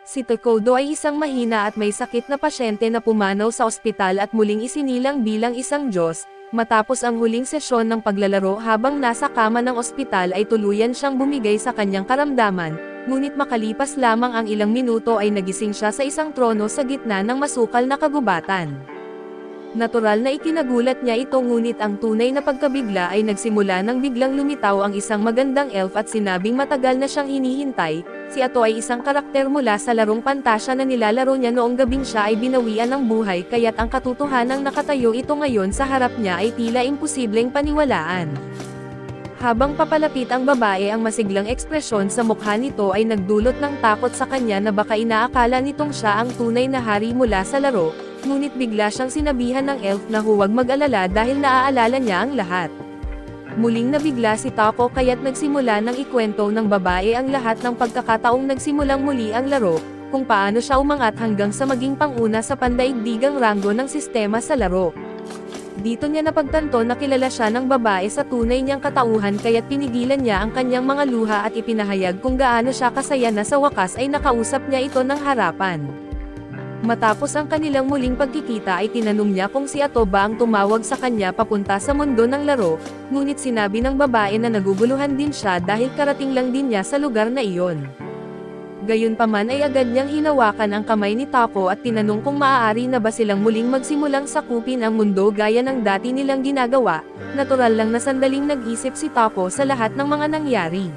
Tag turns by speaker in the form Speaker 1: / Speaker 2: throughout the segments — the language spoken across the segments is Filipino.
Speaker 1: Si Tokodo ay isang mahina at may sakit na pasyente na pumanaw sa ospital at muling isinilang bilang isang Diyos. Matapos ang huling sesyon ng paglalaro habang nasa kama ng ospital ay tuluyan siyang bumigay sa kanyang karamdaman, ngunit makalipas lamang ang ilang minuto ay nagising siya sa isang trono sa gitna ng masukal na kagubatan. Natural na ikinagulat niya ito, ngunit ang tunay na pagkabigla ay nagsimula nang biglang lumitaw ang isang magandang elf at sinabing matagal na siyang hinihintay. Si Ato ay isang karakter mula sa larong Pantasya na nilalaro niya noong gabing siya ay binawian ng buhay, kaya't ang katotohanang nakatayo ito ngayon sa harap niya ay tila imposibleng paniwalaan. Habang papalapit ang babae, ang masiglang ekspresyon sa mukha nito ay nagdulot ng takot sa kanya na baka inaakala nitong siya ang tunay na hari mula sa laro. Ngunit bigla siyang sinabihan ng elf na huwag mag-alala dahil naaalala niya ang lahat. Muling nabigla si Tako kaya't nagsimula ng ikwento ng babae ang lahat ng pagkakataong nagsimulang muli ang laro, kung paano siya umangat hanggang sa maging panguna sa pandaigdigang ranggo ng sistema sa laro. Dito niya napagtanto na kilala siya ng babae sa tunay niyang katauhan, kaya't pinigilan niya ang kanyang mga luha at ipinahayag kung gaano siya kasaya na sa wakas ay nakausap niya ito ng harapan. Matapos ang kanilang muling pagkikita ay tinanong niya kung si Ato ba ang tumawag sa kanya papunta sa mundo ng laro, ngunit sinabi ng babae na naguguluhan din siya dahil karating lang din niya sa lugar na iyon. Gayunpaman ay agad niyang hinawakan ang kamay ni Tako at tinanong kung maaari na ba silang muling magsimulang sakupin ang mundo gaya ng dati nilang ginagawa. Natural lang na sandaling nag-isip si Tako sa lahat ng mga nangyari.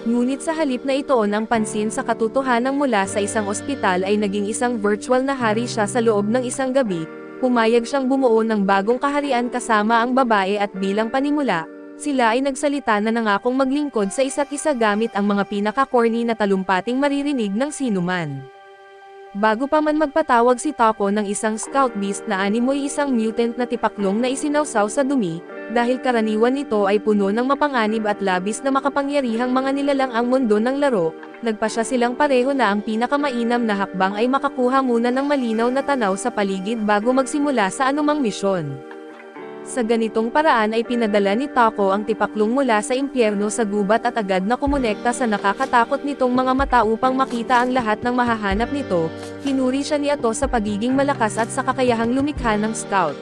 Speaker 1: Ngunit sa halip na itoon ang pansin sa katotohanan mula sa isang ospital ay naging isang virtual na hari siya sa loob ng isang gabi. Pumayag siyang bumuo ng bagong kaharian kasama ang babae at bilang panimula, sila ay nagsalita na nangakong maglingkod sa isa't isa gamit ang mga pinaka-corny na talumpating maririnig ng sinuman. Bago pa man magpatawag si Tako ng isang scout beast na animoy, isang mutant na tipaklong na isinawsaw sa dumi, dahil karaniwan ito ay puno ng mapanganib at labis na makapangyarihang mga nilalang ang mundo ng laro, nagpasya silang pareho na ang pinakamainam na hakbang ay makakuha muna ng malinaw na tanaw sa paligid bago magsimula sa anumang misyon. Sa ganitong paraan ay pinadala ni Tako ang tipaklong mula sa impyerno sa gubat at agad na kumonekta sa nakakatakot nitong mga mata upang makita ang lahat ng mahahanap nito. Pinuri siya ni Ato sa pagiging malakas at sa kakayahang lumikha ng scout.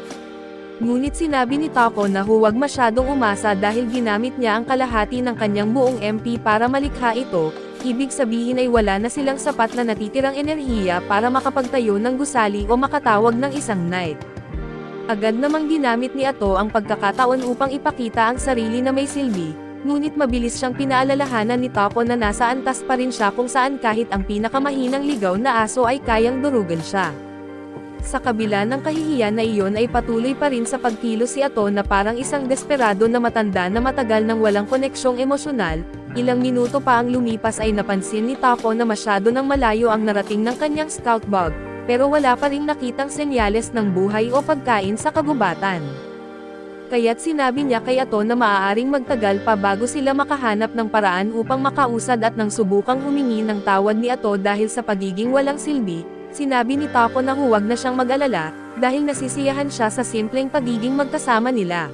Speaker 1: Ngunit sinabi ni Tako na huwag masyadong umasa dahil ginamit niya ang kalahati ng kanyang buong MP para malikha ito, ibig sabihin ay wala na silang sapat na natitirang enerhiya para makapagtayo ng gusali o makatawag ng isang knight. Agad namang ginamit ni Ato ang pagkakataon upang ipakita ang sarili na may silbi, ngunit mabilis siyang pinaalalahanan ni Tako na nasa antas pa rin siya kung saan kahit ang pinakamahinang ligaw na aso ay kayang durugan siya. Sa kabila ng kahihiyan na iyon ay patuloy pa rin sa pagkilos si Ato na parang isang desperado na matanda na matagal nang walang koneksyong emosyonal. Ilang minuto pa ang lumipas ay napansin ni Tako na masyado nang malayo ang narating ng kanyang scout bug, pero wala pa ring nakitang senyales ng buhay o pagkain sa kagubatan. Kaya't sinabi niya kay Ato na maaaring magtagal pa bago sila makahanap ng paraan upang makausad at nang subukang humingi ng tawad ni Ato dahil sa pagiging walang silbi. Sinabi ni Tako na huwag na siyang mag-alala, dahil nasisiyahan siya sa simpleng pagiging magkasama nila.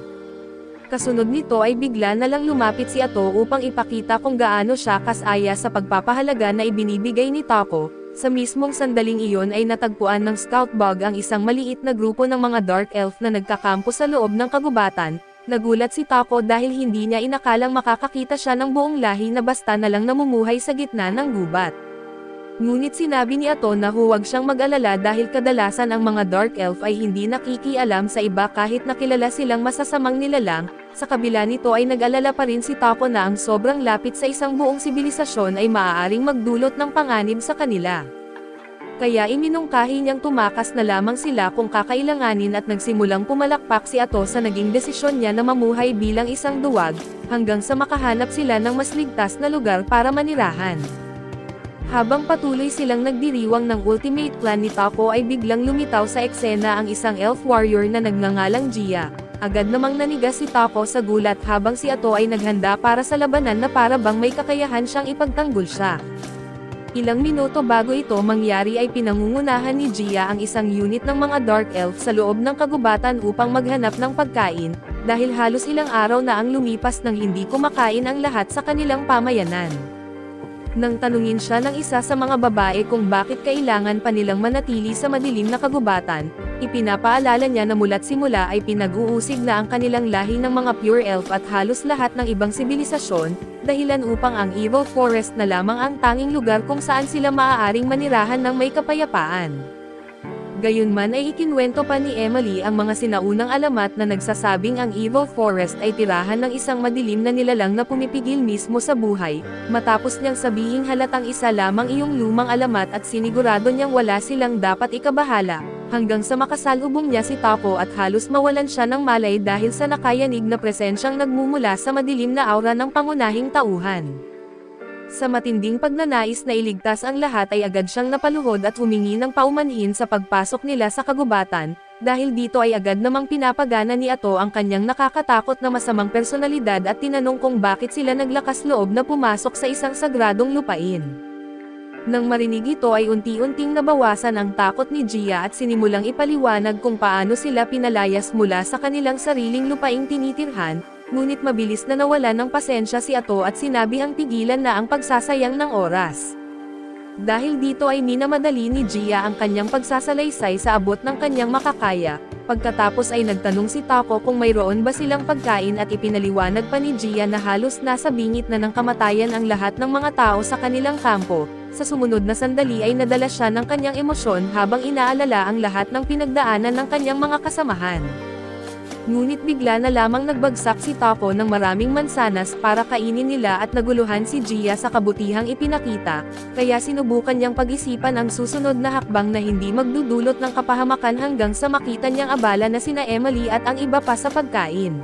Speaker 1: Kasunod nito ay bigla na lang lumapit si Ato upang ipakita kung gaano siya kasaya sa pagpapahalaga na ibinibigay ni Tako. Sa mismong sandaling iyon ay natagpuan ng scout bug ang isang maliit na grupo ng mga dark elf na nagkakampo sa loob ng kagubatan. Nagulat si Tako dahil hindi niya inakalang makakakita siya ng buong lahi na basta na lang namumuhay sa gitna ng gubat. Ngunit sinabi ni Ato na huwag siyang mag-alala dahil kadalasan ang mga dark elf ay hindi nakikialam sa iba kahit nakilala silang masasamang nilalang. Sa kabila nito ay nag-alala pa rin si Tako na ang sobrang lapit sa isang buong sibilisasyon ay maaaring magdulot ng panganib sa kanila. Kaya iminungkahi niyang tumakas na lamang sila kung kakailanganin at nagsimulang pumalakpak si Ato sa naging desisyon niya na mamuhay bilang isang duwag, hanggang sa makahanap sila ng mas ligtas na lugar para manirahan. Habang patuloy silang nagdiriwang ng ultimate plan ni Tako ay biglang lumitaw sa eksena ang isang elf warrior na nagngangalang Gia. Agad namang nanigas si Tako sa gulat habang si Ato ay naghanda para sa labanan na para bang may kakayahan siyang ipagtanggol siya. Ilang minuto bago ito mangyari ay pinangungunahan ni Gia ang isang unit ng mga dark elf sa loob ng kagubatan upang maghanap ng pagkain, dahil halos ilang araw na ang lumipas nang hindi kumakain ang lahat sa kanilang pamayanan. Nang tanungin siya ng isa sa mga babae kung bakit kailangan pa nilang manatili sa madilim na kagubatan, ipinapaalala niya na mula't simula ay pinag-uusig na ang kanilang lahi ng mga pure elf at halos lahat ng ibang sibilisasyon, dahilan upang ang Evil Forest na lamang ang tanging lugar kung saan sila maaaring manirahan ng may kapayapaan. Gayunman ay ikinwento pa ni Emily ang mga sinaunang alamat na nagsasabing ang Evil Forest ay tirahan ng isang madilim na nilalang na pumipigil mismo sa buhay, matapos niyang sabihing halatang isa lamang iyong lumang alamat at sinigurado niyang wala silang dapat ikabahala, hanggang sa makasalubong niya si Tapo at halos mawalan siya ng malay dahil sa nakayanig na presensyang nagmumula sa madilim na aura ng pangunahing tauhan. Sa matinding pagnanais na iligtas ang lahat ay agad siyang napaluhod at humingi ng paumanhin sa pagpasok nila sa kagubatan, dahil dito ay agad namang pinapagana ni Ato ang kanyang nakakatakot na masamang personalidad at tinanong kung bakit sila naglakas loob na pumasok sa isang sagradong lupain. Nang marinig ito ay unti-unting nabawasan ang takot ni Gia at sinimulang ipaliwanag kung paano sila pinalayas mula sa kanilang sariling lupaing tinitirhan, ngunit mabilis na nawala ng pasensya si Ato at sinabihang tigilan na ang pagsasayang ng oras. Dahil dito ay minamadali ni Gia ang kanyang pagsasalaysay sa abot ng kanyang makakaya, pagkatapos ay nagtanong si Taco kung mayroon ba silang pagkain at ipinaliwanag pa ni Gia na halos nasa bingit na ng kamatayan ang lahat ng mga tao sa kanilang kampo. Sa sumunod na sandali ay nadala siya ng kanyang emosyon habang inaalala ang lahat ng pinagdaanan ng kanyang mga kasamahan. Ngunit bigla na lamang nagbagsak si Taco ng maraming mansanas para kainin nila at naguluhan si Gia sa kabutihang ipinakita, kaya sinubukan niyang pag-isipan ang susunod na hakbang na hindi magdudulot ng kapahamakan hanggang sa makita niyang abala na sina Emily at ang iba pa sa pagkain.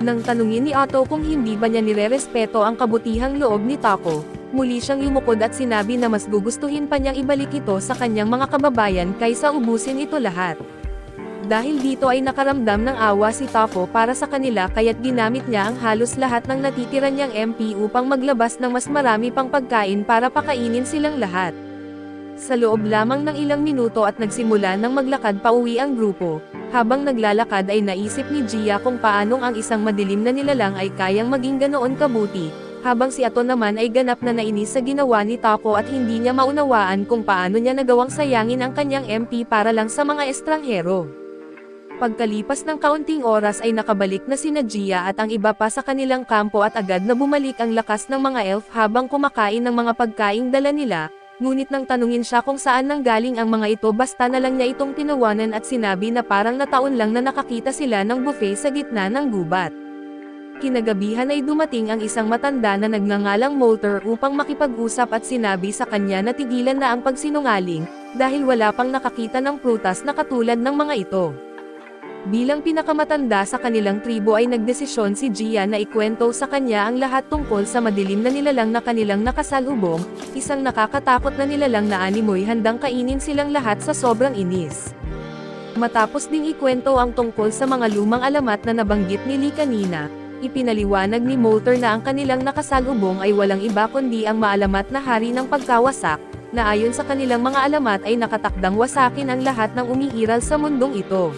Speaker 1: Nang tanungin ni Otto kung hindi ba niya nirerespeto ang kabutihang loob ni Taco, muli siyang yumukod at sinabi na mas gugustuhin pa niyang ibalik ito sa kanyang mga kababayan kaysa ubusin ito lahat. Dahil dito ay nakaramdam ng awa si Tapo para sa kanila kaya't ginamit niya ang halos lahat ng natitira niyang MP upang maglabas ng mas marami pang pagkain para pakainin silang lahat. Sa loob lamang ng ilang minuto at nagsimula ng maglakad pauwi ang grupo, habang naglalakad ay naisip ni Gia kung paanong ang isang madilim na nilalang ay kayang maging ganoon kabuti, habang si Ato naman ay ganap na nainis sa ginawa ni Tapo at hindi niya maunawaan kung paano niya nagawang sayangin ang kanyang MP para lang sa mga estranghero. Pagkalipas ng kaunting oras ay nakabalik na sina Gia at ang iba pa sa kanilang kampo at agad na bumalik ang lakas ng mga elf habang kumakain ng mga pagkaing dala nila, ngunit nang tanungin siya kung saan nanggaling ang mga ito basta na lang niya itong tinawanan at sinabi na parang nataon lang na nakakita sila ng buffet sa gitna ng gubat. Kinagabihan ay dumating ang isang matanda na nagngangalang Molter upang makipag-usap at sinabi sa kanya na tigilan na ang pagsinungaling, dahil wala pang nakakita ng prutas na katulad ng mga ito. Bilang pinakamatanda sa kanilang tribo ay nagdesisyon si Gia na ikwento sa kanya ang lahat tungkol sa madilim na nilalang na kanilang nakasalubong, isang nakakatakot na nilalang na animoy handang kainin silang lahat sa sobrang inis. Matapos ding ikwento ang tungkol sa mga lumang alamat na nabanggit ni Lee kanina, ipinaliwanag ni Molter na ang kanilang nakasalubong ay walang iba kundi ang maalamat na hari ng pagkawasak, na ayon sa kanilang mga alamat ay nakatakdang wasakin ang lahat ng umiiral sa mundong ito.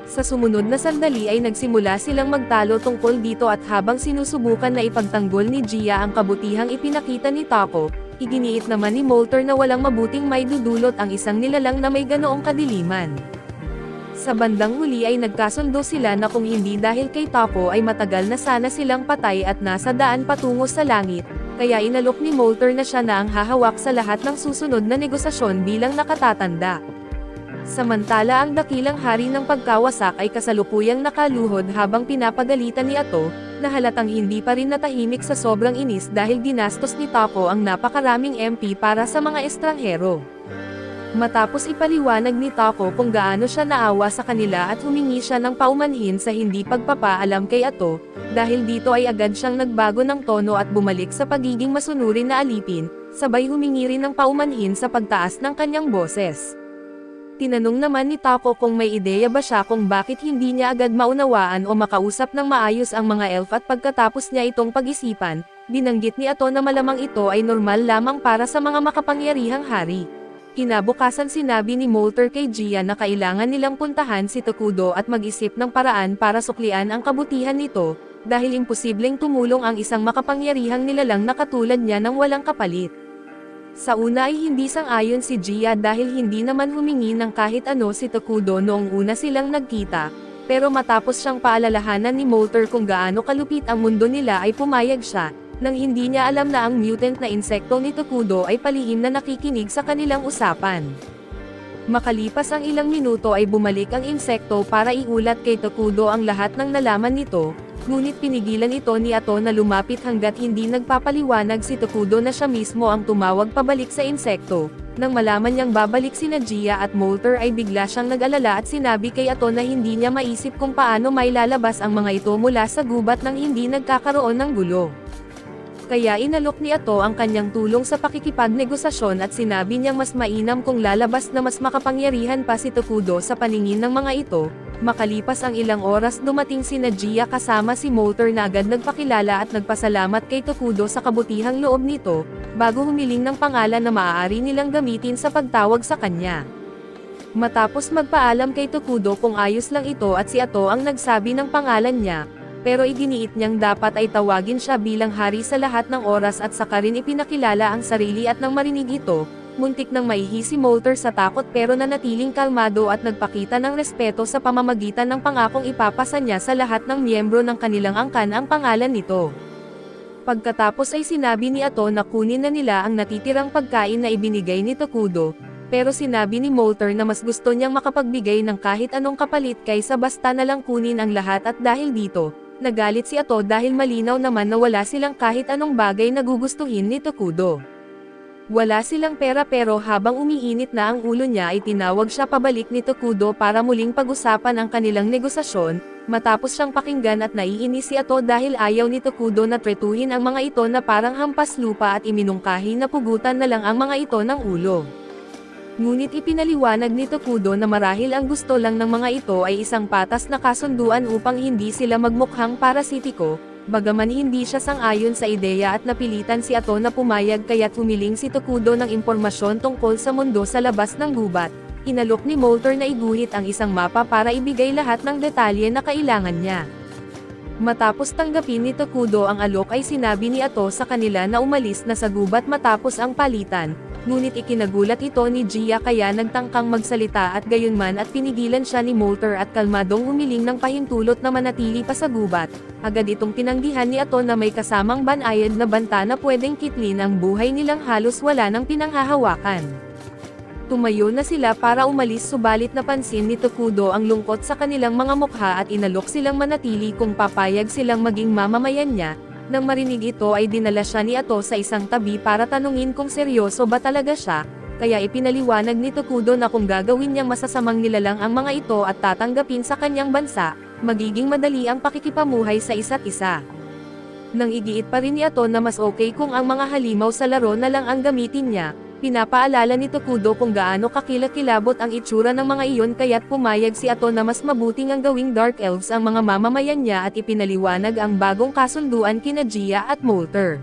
Speaker 1: Sa sumunod na sandali ay nagsimula silang magtalo tungkol dito at habang sinusubukan na ipagtanggol ni Gia ang kabutihang ipinakita ni Tapo, iginiit naman ni Molter na walang mabuting maidudulot ang isang nilalang na may ganoong kadiliman. Sa bandang huli ay nagkasundo sila na kung hindi dahil kay Tapo ay matagal na sana silang patay at nasa daan patungo sa langit, kaya inalok ni Molter na siya na ang hahawak sa lahat ng susunod na negosasyon bilang nakatatanda. Samantala ang dakilang hari ng pagkawasak ay kasalukuyang nakaluhod habang pinapagalitan ni Ato, na halatang hindi pa rin natahimik sa sobrang inis dahil ginastos ni Tapo ang napakaraming MP para sa mga estranghero. Matapos ipaliwanag ni Tapo kung gaano siya naawa sa kanila at humingi siya ng paumanhin sa hindi pagpapaalam kay Ato, dahil dito ay agad siyang nagbago ng tono at bumalik sa pagiging masunurin na alipin, sabay humingi rin ng paumanhin sa pagtaas ng kanyang boses. Tinanong naman ni Taco kung may ideya ba siya kung bakit hindi niya agad maunawaan o makausap ng maayos ang mga elf at pagkatapos niya itong pag-isipan, binanggit ni Ato na malamang ito ay normal lamang para sa mga makapangyarihang hari. Kinabukasan sinabi ni Molter kay Gia na kailangan nilang puntahan si Tokudo at mag-isip ng paraan para suklian ang kabutihan nito, dahil imposibleng tumulong ang isang makapangyarihang nilalang na katulad niya nang walang kapalit. Sa una ay hindi sang-ayon si Gia dahil hindi naman humingi ng kahit ano si Tokudo noong una silang nagkita, pero matapos siyang paalalahanan ni Molter kung gaano kalupit ang mundo nila ay pumayag siya, nang hindi niya alam na ang mutant na insekto ni Tokudo ay palihim na nakikinig sa kanilang usapan. Makalipas ang ilang minuto ay bumalik ang insekto para iulat kay Tokudo ang lahat ng nalaman nito, ngunit pinigilan ito ni Ato na lumapit hanggat hindi nagpapaliwanag si Tokudo na siya mismo ang tumawag pabalik sa insekto. Nang malaman niyang babalik sina Gia at Molter ay bigla siyang nag-alala at sinabi kay Ato na hindi niya maisip kung paano mailalabas ang mga ito mula sa gubat nang hindi nagkakaroon ng gulo. Kaya inalok ni Ato ang kanyang tulong sa pakikipagnegosasyon at sinabi niyang mas mainam kung lalabas na mas makapangyarihan pa si Tokudo sa paningin ng mga ito. Makalipas ang ilang oras dumating sina Gia kasama si Molter na agad nagpakilala at nagpasalamat kay Tokudo sa kabutihang loob nito, bago humiling ng pangalan na maaari nilang gamitin sa pagtawag sa kanya. Matapos magpaalam kay Tokudo kung ayos lang ito at si Ato ang nagsabi ng pangalan niya, pero iginiit niyang dapat ay tawagin siya bilang hari sa lahat ng oras at saka rin ipinakilala ang sarili at nang marinig ito, muntik nang maihi si Molter sa takot pero nanatiling kalmado at nagpakita ng respeto sa pamamagitan ng pangakong ipapasa niya sa lahat ng miyembro ng kanilang angkan ang pangalan nito. Pagkatapos ay sinabi ni Ato na kunin na nila ang natitirang pagkain na ibinigay ni Tokudo, pero sinabi ni Molter na mas gusto niyang makapagbigay ng kahit anong kapalit kaysa basta na lang kunin ang lahat at dahil dito, nagalit si Ato dahil malinaw naman na wala silang kahit anong bagay na gugustuhin ni Tokudo. Wala silang pera pero habang umiinit na ang ulo niya ay tinawag siya pabalik ni Tokudo para muling pag-usapan ang kanilang negosasyon, matapos siyang pakinggan at naiinis si Ato dahil ayaw ni Tokudo na tretuhin ang mga ito na parang hampas lupa at iminungkahi na pugutan na lang ang mga ito ng ulo. Ngunit ipinaliwanag ni Tokudo na marahil ang gusto lang ng mga ito ay isang patas na kasunduan upang hindi sila magmukhang parasitiko, bagaman hindi siya sang-ayon sa ideya at napilitan si Ato na pumayag kaya't humiling si Tokudo ng impormasyon tungkol sa mundo sa labas ng gubat. Inalok ni Molter na iguhit ang isang mapa para ibigay lahat ng detalye na kailangan niya. Matapos tanggapin ni Tokudo ang alok ay sinabi ni Ato sa kanila na umalis na sa gubat matapos ang palitan. Ngunit ikinagulat ito ni Gia kaya nagtangkang magsalita at gayunman at pinigilan siya ni Molter at kalmadong humiling ng pahintulot na manatili pa sa gubat. Agad itong tinanggihan ni Ato na may kasamang banayad na banta na pwedeng kitlin ang buhay nilang halos wala ng pinanghahawakan. Tumayo na sila para umalis subalit napansin ni Tokudo ang lungkot sa kanilang mga mukha at inalok silang manatili kung papayag silang maging mamamayan niya. Nang marinig ito ay dinala siya ni Ato sa isang tabi para tanungin kung seryoso ba talaga siya, kaya ipinaliwanag ni Tokudo na kung gagawin niyang masasamang nilalang ang mga ito at tatanggapin sa kanyang bansa, magiging madali ang pakikipamuhay sa isa't isa. Nang igiit pa rin ni Ato na mas okay kung ang mga halimaw sa laro na lang ang gamitin niya, pinapaalala ni Tokudo kung gaano kakilakilabot ang itsura ng mga iyon kaya't pumayag si Ato na mas mabuting ang gawing Dark Elves ang mga mamamayan niya at ipinaliwanag ang bagong kasunduan kina Gia at Molter.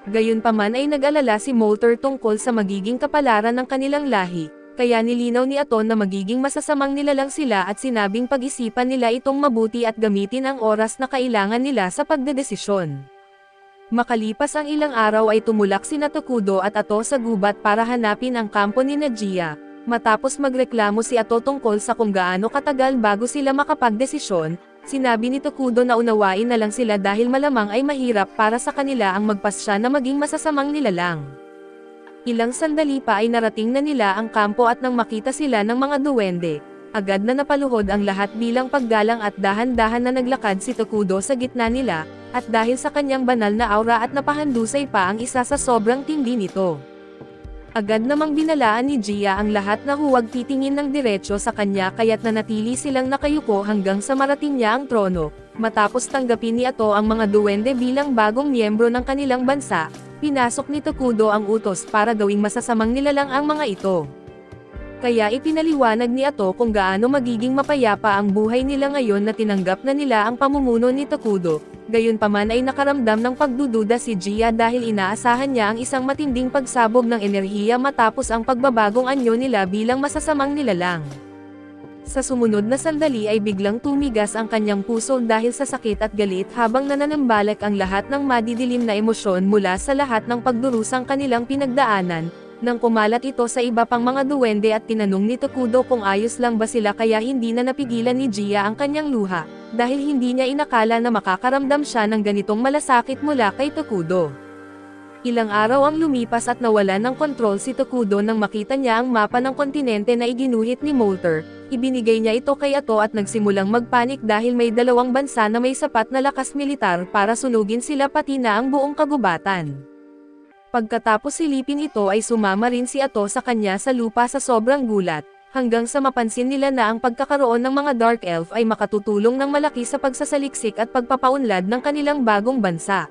Speaker 1: Gayunpaman ay nag-alala si Molter tungkol sa magiging kapalaran ng kanilang lahi, kaya nilinaw ni Ato na magiging masasamang nilalang sila at sinabing pag-isipan nila itong mabuti at gamitin ang oras na kailangan nila sa pagdedesisyon. Makalipas ang ilang araw ay tumulak sina Tokudo at Ato sa gubat para hanapin ang kampo ni Gia. Matapos magreklamo si Ato tungkol sa kung gaano katagal bago sila makapagdesisyon, sinabi ni Tokudo na unawain na lang sila dahil malamang ay mahirap para sa kanila ang magpasya na maging masasamang nilalang. Ilang sandali pa ay narating na nila ang kampo at nang makita sila ng mga duwende, agad na napaluhod ang lahat bilang paggalang at dahan-dahan na naglakad si Tokudo sa gitna nila, at dahil sa kanyang banal na aura at napahandusay pa ang isa sa sobrang tindi nito. Agad namang binalaan ni Gia ang lahat na huwag titingin ng diretsyo sa kanya kaya't nanatili silang nakayuko hanggang sa marating niya ang trono. Matapos tanggapin ni Ato ang mga duwende bilang bagong miyembro ng kanilang bansa, pinasok ni Tokudo ang utos para gawing masasamang nilalang ang mga ito. Kaya ipinaliwanag ni Ato kung gaano magiging mapayapa ang buhay nila ngayon na tinanggap na nila ang pamumuno ni Tokudo. Gayunpaman ay nakaramdam ng pagdududa si Gia dahil inaasahan niya ang isang matinding pagsabog ng enerhiya matapos ang pagbabagong anyo nila bilang masasamang nilalang. Sa sumunod na sandali ay biglang tumigas ang kanyang puso dahil sa sakit at galit habang nananambalik ang lahat ng madidilim na emosyon mula sa lahat ng pagdurusang kanilang pinagdaanan. Nang kumalat ito sa iba pang mga duwende at tinanong ni Tokudo kung ayos lang ba sila kaya hindi na napigilan ni Gia ang kanyang luha, dahil hindi niya inakala na makakaramdam siya ng ganitong malasakit mula kay Tokudo. Ilang araw ang lumipas at nawalan ng kontrol si Tokudo nang makita niya ang mapa ng kontinente na iginuhit ni Molter. Ibinigay niya ito kay Ato at nagsimulang magpanik dahil may dalawang bansa na may sapat na lakas militar para sunugin sila pati na ang buong kagubatan. Pagkatapos silipin ito ay sumama rin si Ato sa kanya sa lupa sa sobrang gulat, hanggang sa mapansin nila na ang pagkakaroon ng mga Dark Elf ay makatutulong ng malaki sa pagsasaliksik at pagpapaunlad ng kanilang bagong bansa.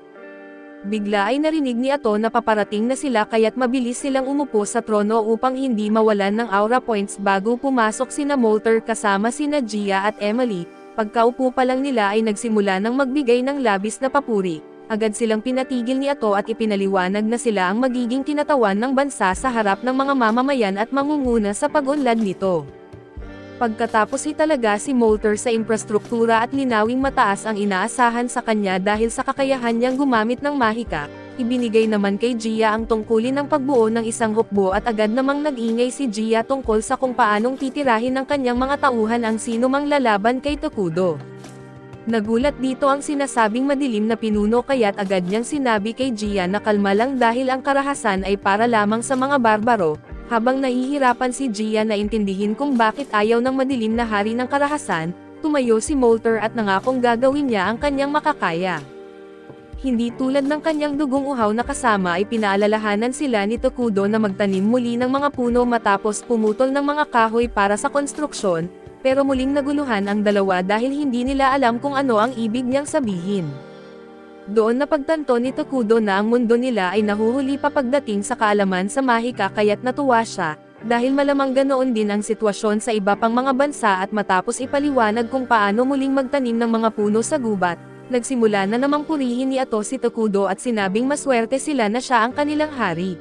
Speaker 1: Bigla ay narinig ni Ato na paparating na sila kaya't mabilis silang umupo sa trono upang hindi mawalan ng aura points bago pumasok sina Molter kasama sina Gia at Emily. Pagkaupo pa lang nila ay nagsimula ng magbigay ng labis na papuri. Agad silang pinatigil ni Ato at ipinaliwanag na sila ang magiging kinatawan ng bansa sa harap ng mga mamamayan at mangunguna sa pag-unlad nito. Pagkatapos italaga si Molter sa infrastruktura at linawing mataas ang inaasahan sa kanya dahil sa kakayahan niyang gumamit ng mahika, ibinigay naman kay Gia ang tungkulin ng pagbuo ng isang hukbo at agad namang nag-ingay si Gia tungkol sa kung paanong titirahin ng kanyang mga tauhan ang sino mang lalaban kay Tokudo. Nagulat dito ang sinasabing madilim na pinuno kaya't agad niyang sinabi kay Gia na kalma lang dahil ang karahasan ay para lamang sa mga barbaro, habang nahihirapan si Gia na intindihin kung bakit ayaw ng madilim na hari ng karahasan, tumayo si Molter at nangakong gagawin niya ang kanyang makakaya. Hindi tulad ng kanyang dugong uhaw na kasama ay pinaalalahanan sila ni Tokudo na magtanim muli ng mga puno matapos pumutol ng mga kahoy para sa konstruksyon, pero muling naguluhan ang dalawa dahil hindi nila alam kung ano ang ibig niyang sabihin. Doon napagtanto ni Tokudo na ang mundo nila ay nahuhuli pa pagdating sa kaalaman sa mahika kaya't natuwa siya, dahil malamang ganoon din ang sitwasyon sa iba pang mga bansa at matapos ipaliwanag kung paano muling magtanim ng mga puno sa gubat, nagsimula na namang purihin ni Ato si Tokudo at sinabing maswerte sila na siya ang kanilang hari.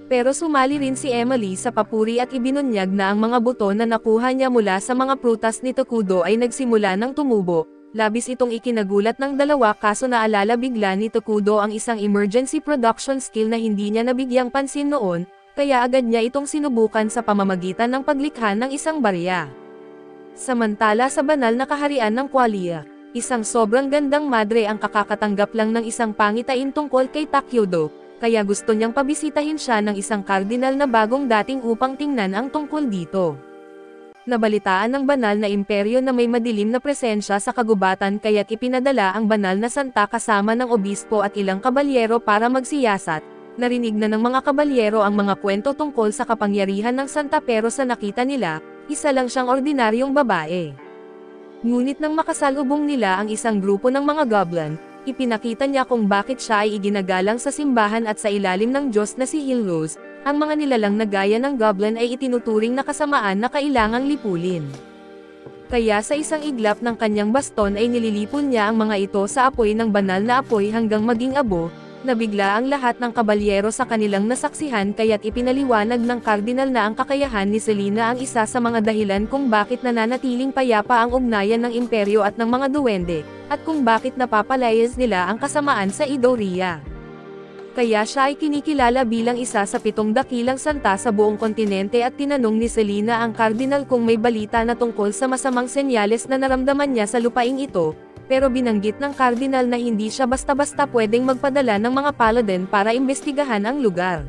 Speaker 1: Pero sumali rin si Emily sa papuri at ibinunyag na ang mga buto na nakuha niya mula sa mga prutas ni Tokudo ay nagsimula ng tumubo. Labis itong ikinagulat ng dalawa kaso naalala bigla ni Tokudo ang isang emergency production skill na hindi niya nabigyang pansin noon, kaya agad niya itong sinubukan sa pamamagitan ng paglikha ng isang barya. Samantala sa banal na kaharian ng Qualia, isang sobrang gandang madre ang kakakatanggap lang ng isang pangitain tungkol kay Takyodo, kaya gusto niyang pabisitahin siya ng isang kardinal na bagong dating upang tingnan ang tungkol dito. Nabalitaan ng banal na imperyo na may madilim na presensya sa kagubatan kaya't ipinadala ang banal na santa kasama ng obispo at ilang kabalyero para magsiyasat. Narinig na ng mga kabalyero ang mga kwento tungkol sa kapangyarihan ng santa pero sa nakita nila, isa lang siyang ordinaryong babae. Ngunit nang makasalubong nila ang isang grupo ng mga goblin, ipinakita niya kung bakit siya ay iginagalang sa simbahan at sa ilalim ng Diyos na si Hilrose, ang mga nilalang na gaya ng goblin ay itinuturing na kasamaan na kailangang lipulin. Kaya sa isang iglap ng kanyang baston ay nililipon niya ang mga ito sa apoy ng banal na apoy hanggang maging abo, nabigla ang lahat ng kabalyero sa kanilang nasaksihan kaya't ipinaliwanag ng kardinal na ang kakayahan ni Selena ang isa sa mga dahilan kung bakit nananatiling payapa ang ugnayan ng imperyo at ng mga duwende, at kung bakit napapalayas nila ang kasamaan sa Idoria. Kaya siya ay kinikilala bilang isa sa 7 dakilang santa sa buong kontinente at tinanong ni Selena ang kardinal kung may balita na tungkol sa masamang senyales na naramdaman niya sa lupaing ito, pero binanggit ng kardinal na hindi siya basta-basta pwedeng magpadala ng mga paladin para imbestigahan ang lugar.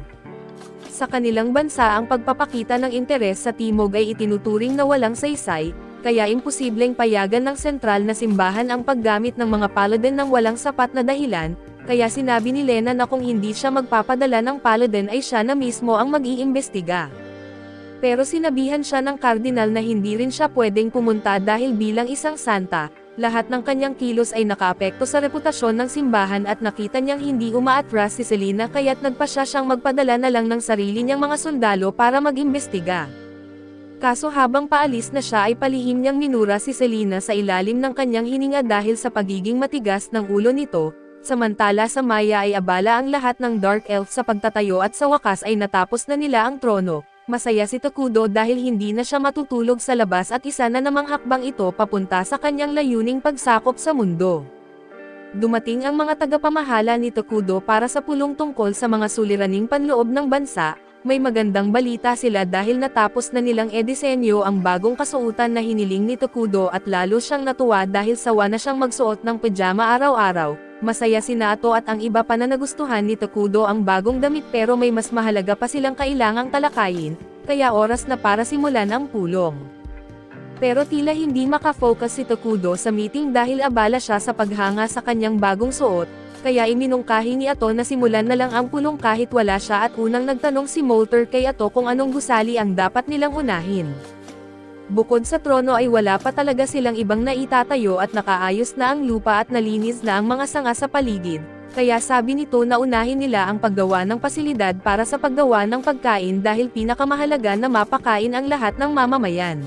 Speaker 1: Sa kanilang bansa ang pagpapakita ng interes sa timog ay itinuturing na walang saysay, kaya imposibleng payagan ng sentral na simbahan ang paggamit ng mga paladin ng walang sapat na dahilan, kaya sinabi ni Lena na kung hindi siya magpapadala ng paladin ay siya na mismo ang mag-iimbestiga. Pero sinabihan siya ng kardinal na hindi rin siya pwedeng pumunta dahil bilang isang santa, lahat ng kanyang kilos ay nakaapekto sa reputasyon ng simbahan at nakita niyang hindi umaatras si Selena kaya't nagpasya siyang magpadala na lang ng sarili niyang mga sundalo para mag-imbestiga. Kaso habang paalis na siya ay palihim niyang minura si Selena sa ilalim ng kanyang hininga dahil sa pagiging matigas ng ulo nito, samantala sa Maya ay abala ang lahat ng Dark Elf sa pagtatayo at sa wakas ay natapos na nila ang trono, masaya si Tokudo dahil hindi na siya matutulog sa labas at isa na namang hakbang ito papunta sa kanyang layuning pagsakop sa mundo. Dumating ang mga tagapamahala ni Tokudo para sa pulong tungkol sa mga suliraning panloob ng bansa. May magandang balita sila dahil natapos na nilang edisenyo ang bagong kasuotan na hiniling ni Tokudo at lalo siyang natuwa dahil sawa na siyang magsuot ng pajama araw-araw. Masaya si Naoto at ang iba pa na nagustuhan ni Tokudo ang bagong damit pero may mas mahalaga pa silang kailangang talakayin, kaya oras na para simulan ang pulong. Pero tila hindi makafocus si Tokudo sa meeting dahil abala siya sa paghanga sa kanyang bagong suot, kaya iminungkahi ni Ato na simulan na lang ang pulong kahit wala siya at unang nagtanong si Molter kay Ato kung anong gusali ang dapat nilang unahin. Bukod sa trono ay wala pa talaga silang ibang naitatayo at nakaayos na ang lupa at nalinis na ang mga sanga sa paligid, kaya sabi nito na unahin nila ang paggawa ng pasilidad para sa paggawa ng pagkain dahil pinakamahalaga na mapakain ang lahat ng mamamayan.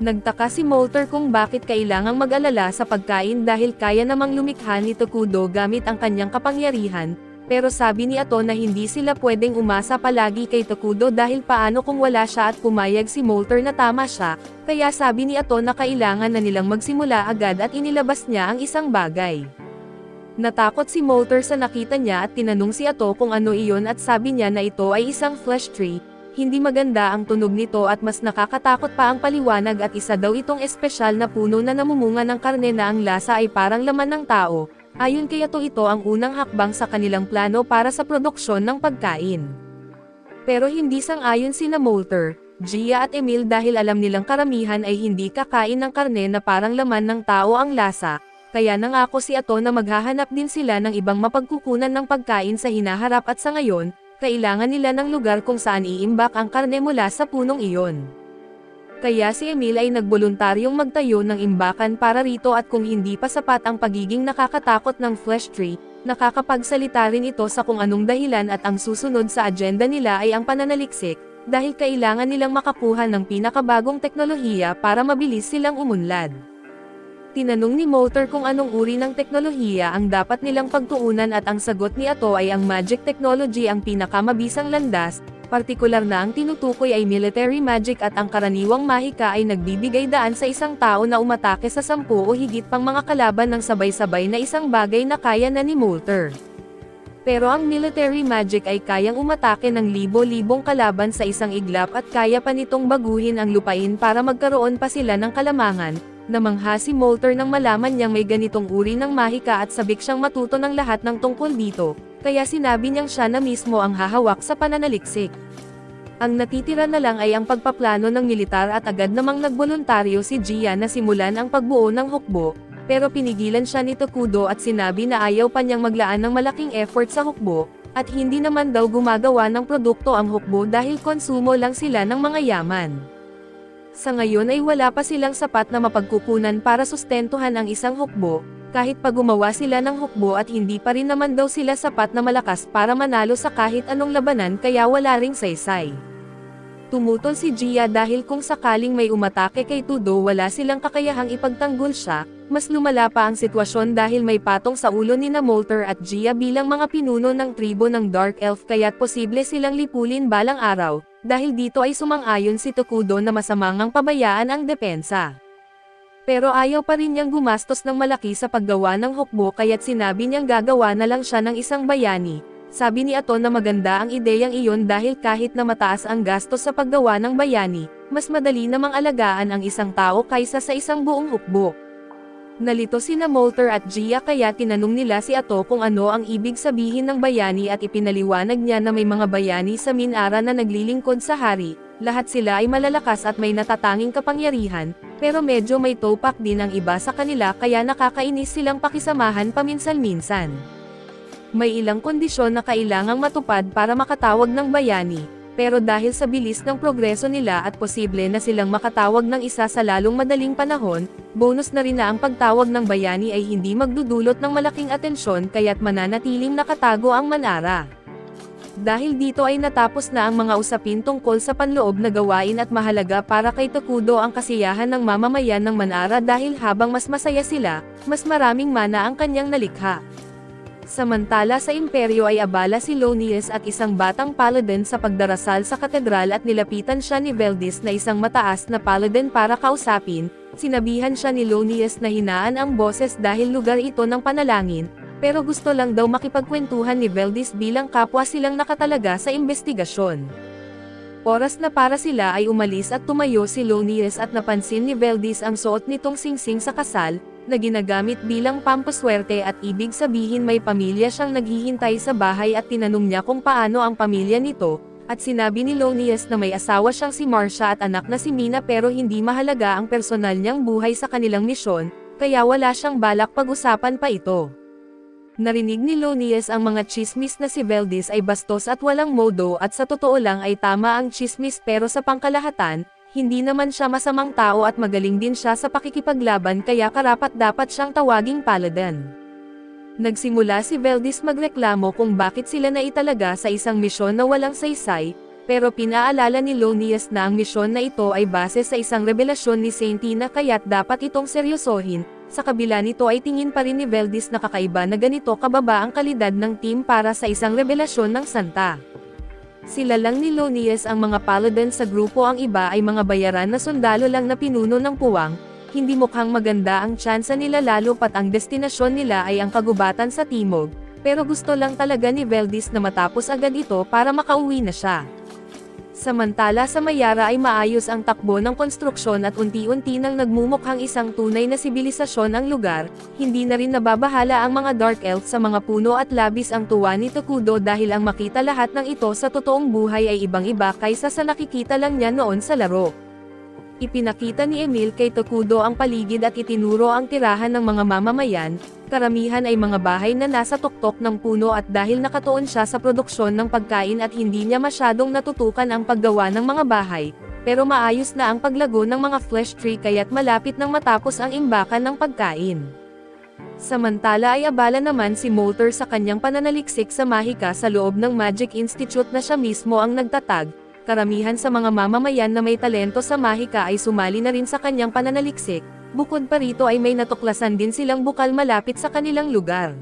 Speaker 1: Nagtaka si Molter kung bakit kailangang mag-alala sa pagkain dahil kaya namang lumikha ni Tokudo gamit ang kanyang kapangyarihan, pero sabi ni Ato na hindi sila pwedeng umasa palagi kay Tokudo dahil paano kung wala siya at pumayag si Molter na tama siya, kaya sabi ni Ato na kailangan na nilang magsimula agad at inilabas niya ang isang bagay. Natakot si Molter sa nakita niya at tinanong si Ato kung ano iyon at sabi niya na ito ay isang flesh tree. Hindi maganda ang tunog nito at mas nakakatakot pa ang paliwanag at isa daw itong espesyal na puno na namumunga ng karne na ang lasa ay parang laman ng tao. Ayon kay Ato ito ang unang hakbang sa kanilang plano para sa produksyon ng pagkain. Pero hindi sang-ayon sina Molter, Gia at Emil dahil alam nilang karamihan ay hindi kakain ng karne na parang laman ng tao ang lasa, kaya nangako si Ato na maghahanap din sila ng ibang mapagkukunan ng pagkain sa hinaharap at sa ngayon, kailangan nila ng lugar kung saan iimbak ang karne mula sa punong iyon. Kaya si Emil ay nagboluntaryong magtayo ng imbakan para rito at kung hindi pa sapat ang pagiging nakakatakot ng flesh tree, nakakapagsalita rin ito sa kung anong dahilan at ang susunod sa agenda nila ay ang pananaliksik, dahil kailangan nilang makakuha ng pinakabagong teknolohiya para mabilis silang umunlad. Tinanong ni Molter kung anong uri ng teknolohiya ang dapat nilang pagtuunan at ang sagot ni Ato ay ang magic technology ang pinakamabisang landas, partikular na ang tinutukoy ay military magic at ang karaniwang mahika ay nagbibigay daan sa isang tao na umatake sa 10 o higit pang mga kalaban ng sabay-sabay na isang bagay na kaya na ni Molter. Pero ang military magic ay kayang umatake ng libo-libong kalaban sa isang iglap at kaya pa nitong baguhin ang lupain para magkaroon pa sila ng kalamangan. Namangha si Molter nang malaman niyang may ganitong uri ng mahika at sabik siyang matuto ng lahat ng tungkol dito, kaya sinabi niyang siya na mismo ang hahawak sa pananaliksik. Ang natitira na lang ay ang pagpaplano ng militar at agad namang nagboluntaryo si Gia na simulan ang pagbuo ng hukbo, pero pinigilan siya ni Tokudo at sinabi na ayaw pa niyang maglaan ng malaking effort sa hukbo, at hindi naman daw gumagawa ng produkto ang hukbo dahil konsumo lang sila ng mga yaman. Sa ngayon ay wala pa silang sapat na mapagkukunan para sustentuhan ang isang hukbo, kahit pa gumawa sila ng hukbo at hindi pa rin naman daw sila sapat na malakas para manalo sa kahit anong labanan kaya wala ring saysay. Tumutol si Gia dahil kung sakaling may umatake kay Tudo wala silang kakayahang ipagtanggol siya, mas lumala pa ang sitwasyon dahil may patong sa ulo ni Molter at Gia bilang mga pinuno ng tribo ng Dark Elf kaya't posible silang lipulin balang araw. Dahil dito ay sumang-ayon si Tokudo na masamangang pabayaan ang depensa. Pero ayaw pa rin niyang gumastos ng malaki sa paggawa ng hukbo kaya't sinabi niyang gagawa na lang siya ng isang bayani. Sabi ni Ato na maganda ang ideyang iyon dahil kahit na mataas ang gastos sa paggawa ng bayani, mas madali namang alagaan ang isang tao kaysa sa isang buong hukbo. Nalito sina Molter at Gia kaya tinanong nila si Ato kung ano ang ibig sabihin ng bayani at ipinaliwanag niya na may mga bayani sa Minara na naglilingkod sa hari, lahat sila ay malalakas at may natatanging kapangyarihan, pero medyo may topak din ang iba sa kanila kaya nakakainis silang pakisamahan paminsan-minsan. May ilang kondisyon na kailangang matupad para makatawag ng bayani. Pero dahil sa bilis ng progreso nila at posible na silang makatawag ng isa sa lalong madaling panahon, bonus na rin na ang pagtawag ng bayani ay hindi magdudulot ng malaking atensyon kaya't mananatiling nakatago ang Manara. Dahil dito ay natapos na ang mga usapin tungkol sa panloob na gawain at mahalaga para kay Tokudo ang kasiyahan ng mamamayan ng Manara dahil habang mas masaya sila, mas maraming mana ang kanyang nalikha. Samantala sa imperyo ay abala si Lonius at isang batang paladin sa pagdarasal sa katedral at nilapitan siya ni Veldis na isang mataas na paladin para kausapin. Sinabihan siya ni Lonius na hinaan ang boses dahil lugar ito ng panalangin, pero gusto lang daw makipagkwentuhan ni Veldis bilang kapwa silang nakatalaga sa investigasyon. Oras na para sila ay umalis at tumayo si Lonius at napansin ni Veldis ang suot nitong singsing sa kasal, na ginagamit bilang pampaswerte at ibig sabihin may pamilya siyang naghihintay sa bahay at tinanong niya kung paano ang pamilya nito, at sinabi ni Lonius na may asawa siyang si Marcia at anak na si Mina pero hindi mahalaga ang personal niyang buhay sa kanilang misyon, kaya wala siyang balak pag-usapan pa ito. Narinig ni Lonius ang mga chismis na si Veldis ay bastos at walang modo at sa totoo lang ay tama ang chismis pero sa pangkalahatan, hindi naman siya masamang tao at magaling din siya sa pakikipaglaban kaya karapat-dapat siyang tawaging paladin. Nagsimula si Veldis magreklamo kung bakit sila naitalaga sa isang misyon na walang saysay, pero pinaalala ni Lonius na ang misyon na ito ay base sa isang revelasyon ni Saintina kaya't dapat itong seryosohin. Sa kabila nito ay tingin pa rin ni Veldis na kakaiba na ganito kababa ang kalidad ng team para sa isang revelasyon ng santa. Sila lang ni Lonius ang mga paladin sa grupo, ang iba ay mga bayaran na sundalo lang na pinuno ng puwang. Hindi mukhang maganda ang tsansa nila lalo pat ang destinasyon nila ay ang kagubatan sa timog, pero gusto lang talaga ni Veldis na matapos agad ito para makauwi na siya. Samantala sa Mayara ay maayos ang takbo ng konstruksyon at unti-unti nang nagmumukhang isang tunay na sibilisasyon ang lugar, hindi na rin nababahala ang mga Dark Elf sa mga puno at labis ang tuwa ni Tokudo dahil ang makita lahat ng ito sa totoong buhay ay ibang-iba kaysa sa nakikita lang niya noon sa laro. Ipinakita ni Emil kay Tokudo ang paligid at itinuro ang tirahan ng mga mamamayan, karamihan ay mga bahay na nasa tuktok ng puno at dahil nakatuon siya sa produksyon ng pagkain at hindi niya masyadong natutukan ang paggawa ng mga bahay, pero maayos na ang paglago ng mga flesh tree kaya't malapit nang matapos ang imbakan ng pagkain. Samantala ay abala naman si Molter sa kanyang pananaliksik sa mahika sa loob ng Magic Institute na siya mismo ang nagtatag. Karamihan sa mga mamamayan na may talento sa mahika ay sumali na rin sa kanyang pananaliksik, bukod pa rito ay may natuklasan din silang bukal malapit sa kanilang lugar.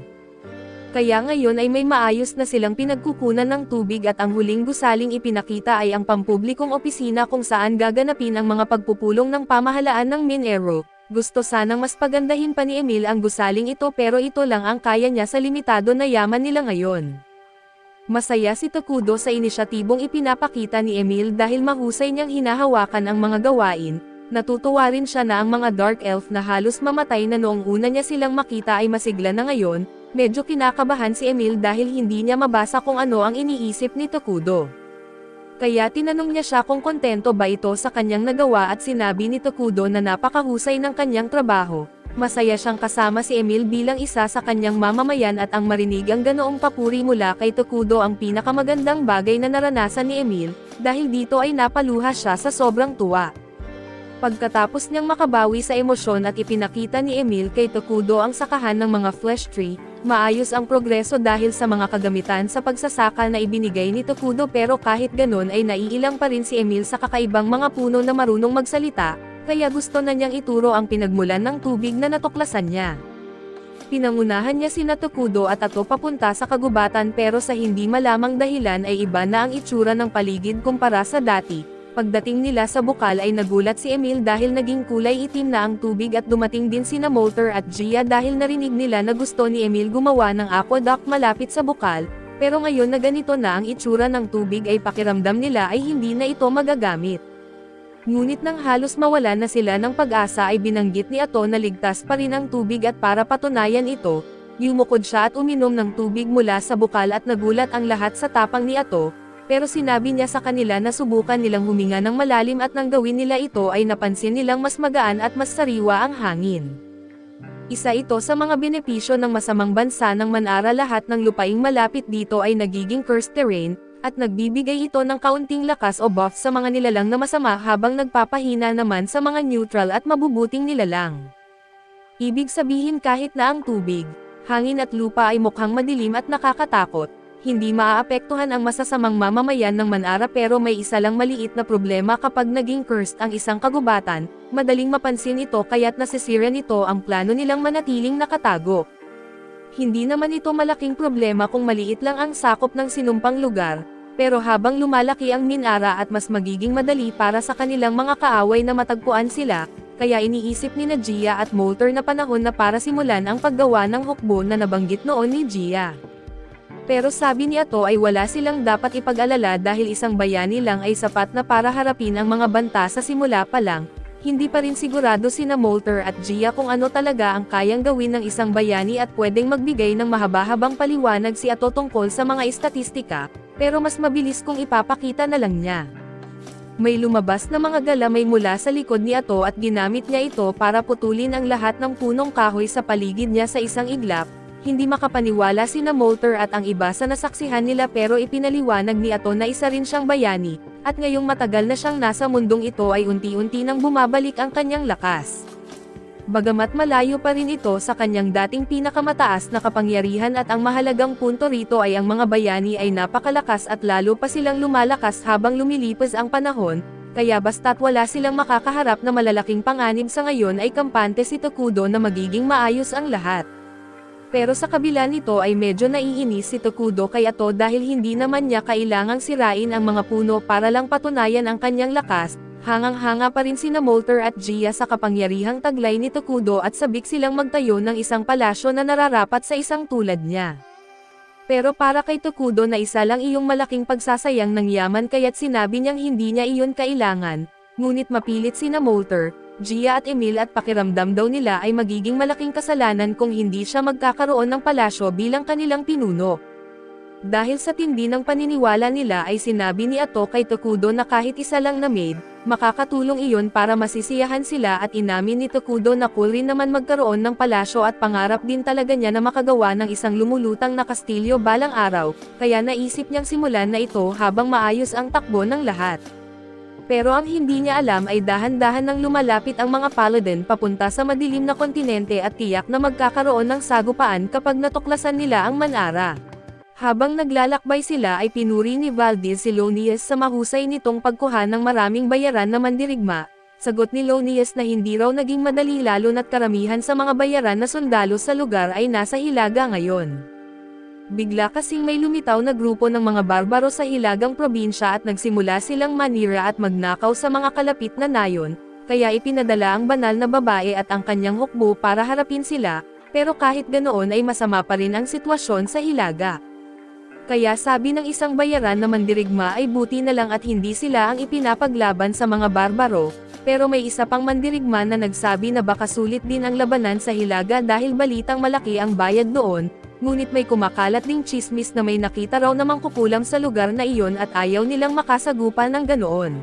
Speaker 1: Kaya ngayon ay may maayos na silang pinagkukunan ng tubig at ang huling gusaling ipinakita ay ang pampublikong opisina kung saan gaganapin ang mga pagpupulong ng pamahalaan ng Minero. Gusto sanang mas pagandahin pa ni Emil ang gusaling ito pero ito lang ang kaya niya sa limitado na yaman nila ngayon. Masaya si Tokudo sa inisyatibong ipinapakita ni Emil dahil mahusay niyang hinahawakan ang mga gawain. Natutuwa rin siya na ang mga Dark Elf na halos mamatay na noong una niya silang makita ay masigla na ngayon. Medyo kinakabahan si Emil dahil hindi niya mabasa kung ano ang iniisip ni Tokudo. Kaya tinanong niya siya kung kontento ba ito sa kanyang nagawa at sinabi ni Tokudo na napakahusay ng kanyang trabaho. Masaya siyang kasama si Emil bilang isa sa kanyang mamamayan at ang marinig ang ganoong papuri mula kay Tokudo ang pinakamagandang bagay na naranasan ni Emil, dahil dito ay napaluha siya sa sobrang tuwa. Pagkatapos niyang makabawi sa emosyon at ipinakita ni Emil kay Tokudo ang sakahan ng mga flesh tree, maayos ang progreso dahil sa mga kagamitan sa pagsasaka na ibinigay ni Tokudo pero kahit ganon ay naiilang pa rin si Emil sa kakaibang mga puno na marunong magsalita. Kaya gusto na niyang ituro ang pinagmulan ng tubig na natuklasan niya. Pinangunahan niya sina Tokudo at Ato papunta sa kagubatan pero sa hindi malamang dahilan ay iba na ang itsura ng paligid kumpara sa dati. Pagdating nila sa bukal ay nagulat si Emil dahil naging kulay itim na ang tubig at dumating din sina Molter at Gia dahil narinig nila na gusto ni Emil gumawa ng aqueduct malapit sa bukal, pero ngayon na ganito na ang itsura ng tubig ay pakiramdam nila ay hindi na ito magagamit. Ngunit nang halos mawala na sila ng pag-asa ay binanggit ni Ato na ligtas pa rin ang tubig at para patunayan ito, yumukod siya at uminom ng tubig mula sa bukal at nagulat ang lahat sa tapang ni Ato, pero sinabi niya sa kanila na subukan nilang huminga ng malalim at nang gawin nila ito ay napansin nilang mas magaan at mas sariwa ang hangin. Isa ito sa mga benepisyo ng masamang bansa ng Manara, lahat ng lupaing malapit dito ay nagiging cursed terrain, at nagbibigay ito ng kaunting lakas o buff sa mga nilalang na masama habang nagpapahina naman sa mga neutral at mabubuting nilalang. Ibig sabihin kahit na ang tubig, hangin at lupa ay mukhang madilim at nakakatakot, hindi maaapektuhan ang masasamang mamamayan ng Manara pero may isa lang maliit na problema kapag naging cursed ang isang kagubatan, madaling mapansin ito kaya't nasisira nito ang plano nilang manatiling nakatago. Hindi naman ito malaking problema kung maliit lang ang sakop ng sinumpang lugar, pero habang lumalaki ang Minara at mas magiging madali para sa kanilang mga kaaway na matagpuan sila, kaya iniisip ni Gia at Molter na panahon na para simulan ang paggawa ng hukbo na nabanggit noon ni Gia. Pero sabi ni Ato ay wala silang dapat ipag-alala dahil isang bayani lang ay sapat na para harapin ang mga banta sa simula pa lang. Hindi pa rin sigurado sina Molter at Gia kung ano talaga ang kayang gawin ng isang bayani at pwedeng magbigay ng mahaba-habang paliwanag si Ato tungkol sa mga estatistika, pero mas mabilis kung ipapakita na lang niya. May lumabas na mga galamay mula sa likod ni Ato at ginamit niya ito para putulin ang lahat ng punong kahoy sa paligid niya sa isang iglap. Hindi makapaniwala sina Molter at ang iba sa nasaksihan nila pero ipinaliwanag ni Ato na isa rin siyang bayani, at ngayong matagal na siyang nasa mundong ito ay unti-unti nang bumabalik ang kanyang lakas. Bagamat malayo pa rin ito sa kanyang dating pinakamataas na kapangyarihan at ang mahalagang punto rito ay ang mga bayani ay napakalakas at lalo pa silang lumalakas habang lumilipas ang panahon, kaya basta't wala silang makakaharap na malalaking panganib sa ngayon ay kampante si Tokudo na magiging maayos ang lahat. Pero sa kabila nito ay medyo naiinis si Tokudo kay Ato dahil hindi naman niya kailangang sirain ang mga puno para lang patunayan ang kanyang lakas. Hangang-hanga pa rin sina Molter at Gia sa kapangyarihang taglay ni Tokudo at sabik silang magtayo ng isang palasyo na nararapat sa isang tulad niya. Pero para kay Tokudo na isa lang iyong malaking pagsasayang ng yaman kaya't sinabi niyang hindi niya iyon kailangan, ngunit mapilit sina Molter, Gia at Emil at pakiramdam daw nila ay magiging malaking kasalanan kung hindi siya magkakaroon ng palasyo bilang kanilang pinuno. Dahil sa tindi ng paniniwala nila ay sinabi ni Ato kay Tokudo na kahit isa lang na maid, makakatulong iyon para masisiyahan sila at inamin ni Tokudo na cool rin naman magkaroon ng palasyo at pangarap din talaga niya na makagawa ng isang lumulutang na kastilyo balang araw, kaya naisip niyang simulan na ito habang maayos ang takbo ng lahat. Pero ang hindi niya alam ay dahan-dahan nang lumalapit ang mga paladin papunta sa madilim na kontinente at tiyak na magkakaroon ng sagupaan kapag natuklasan nila ang Manara. Habang naglalakbay sila ay pinuri ni Valdez si Lonius sa mahusay nitong pagkuha ng maraming bayaran na mandirigma. Sagot ni Lonius na hindi raw naging madali lalo na't karamihan sa mga bayaran na sundalo sa lugar ay nasa Hilaga ngayon. Bigla kasing may lumitaw na grupo ng mga barbaro sa Hilagang probinsya at nagsimula silang manira at magnakaw sa mga kalapit na nayon, kaya ipinadala ang banal na babae at ang kanyang hukbo para harapin sila, pero kahit ganoon ay masama pa rin ang sitwasyon sa Hilaga. Kaya sabi ng isang bayaran na mandirigma ay buti na lang at hindi sila ang ipinapaglaban sa mga barbaro, pero may isa pang mandirigma na nagsabi na baka sulit din ang labanan sa Hilaga dahil balitang malaki ang bayad doon, ngunit may kumakalat ding chismis na may nakita raw na mangkukulam sa lugar na iyon at ayaw nilang makasagupan ng ganoon.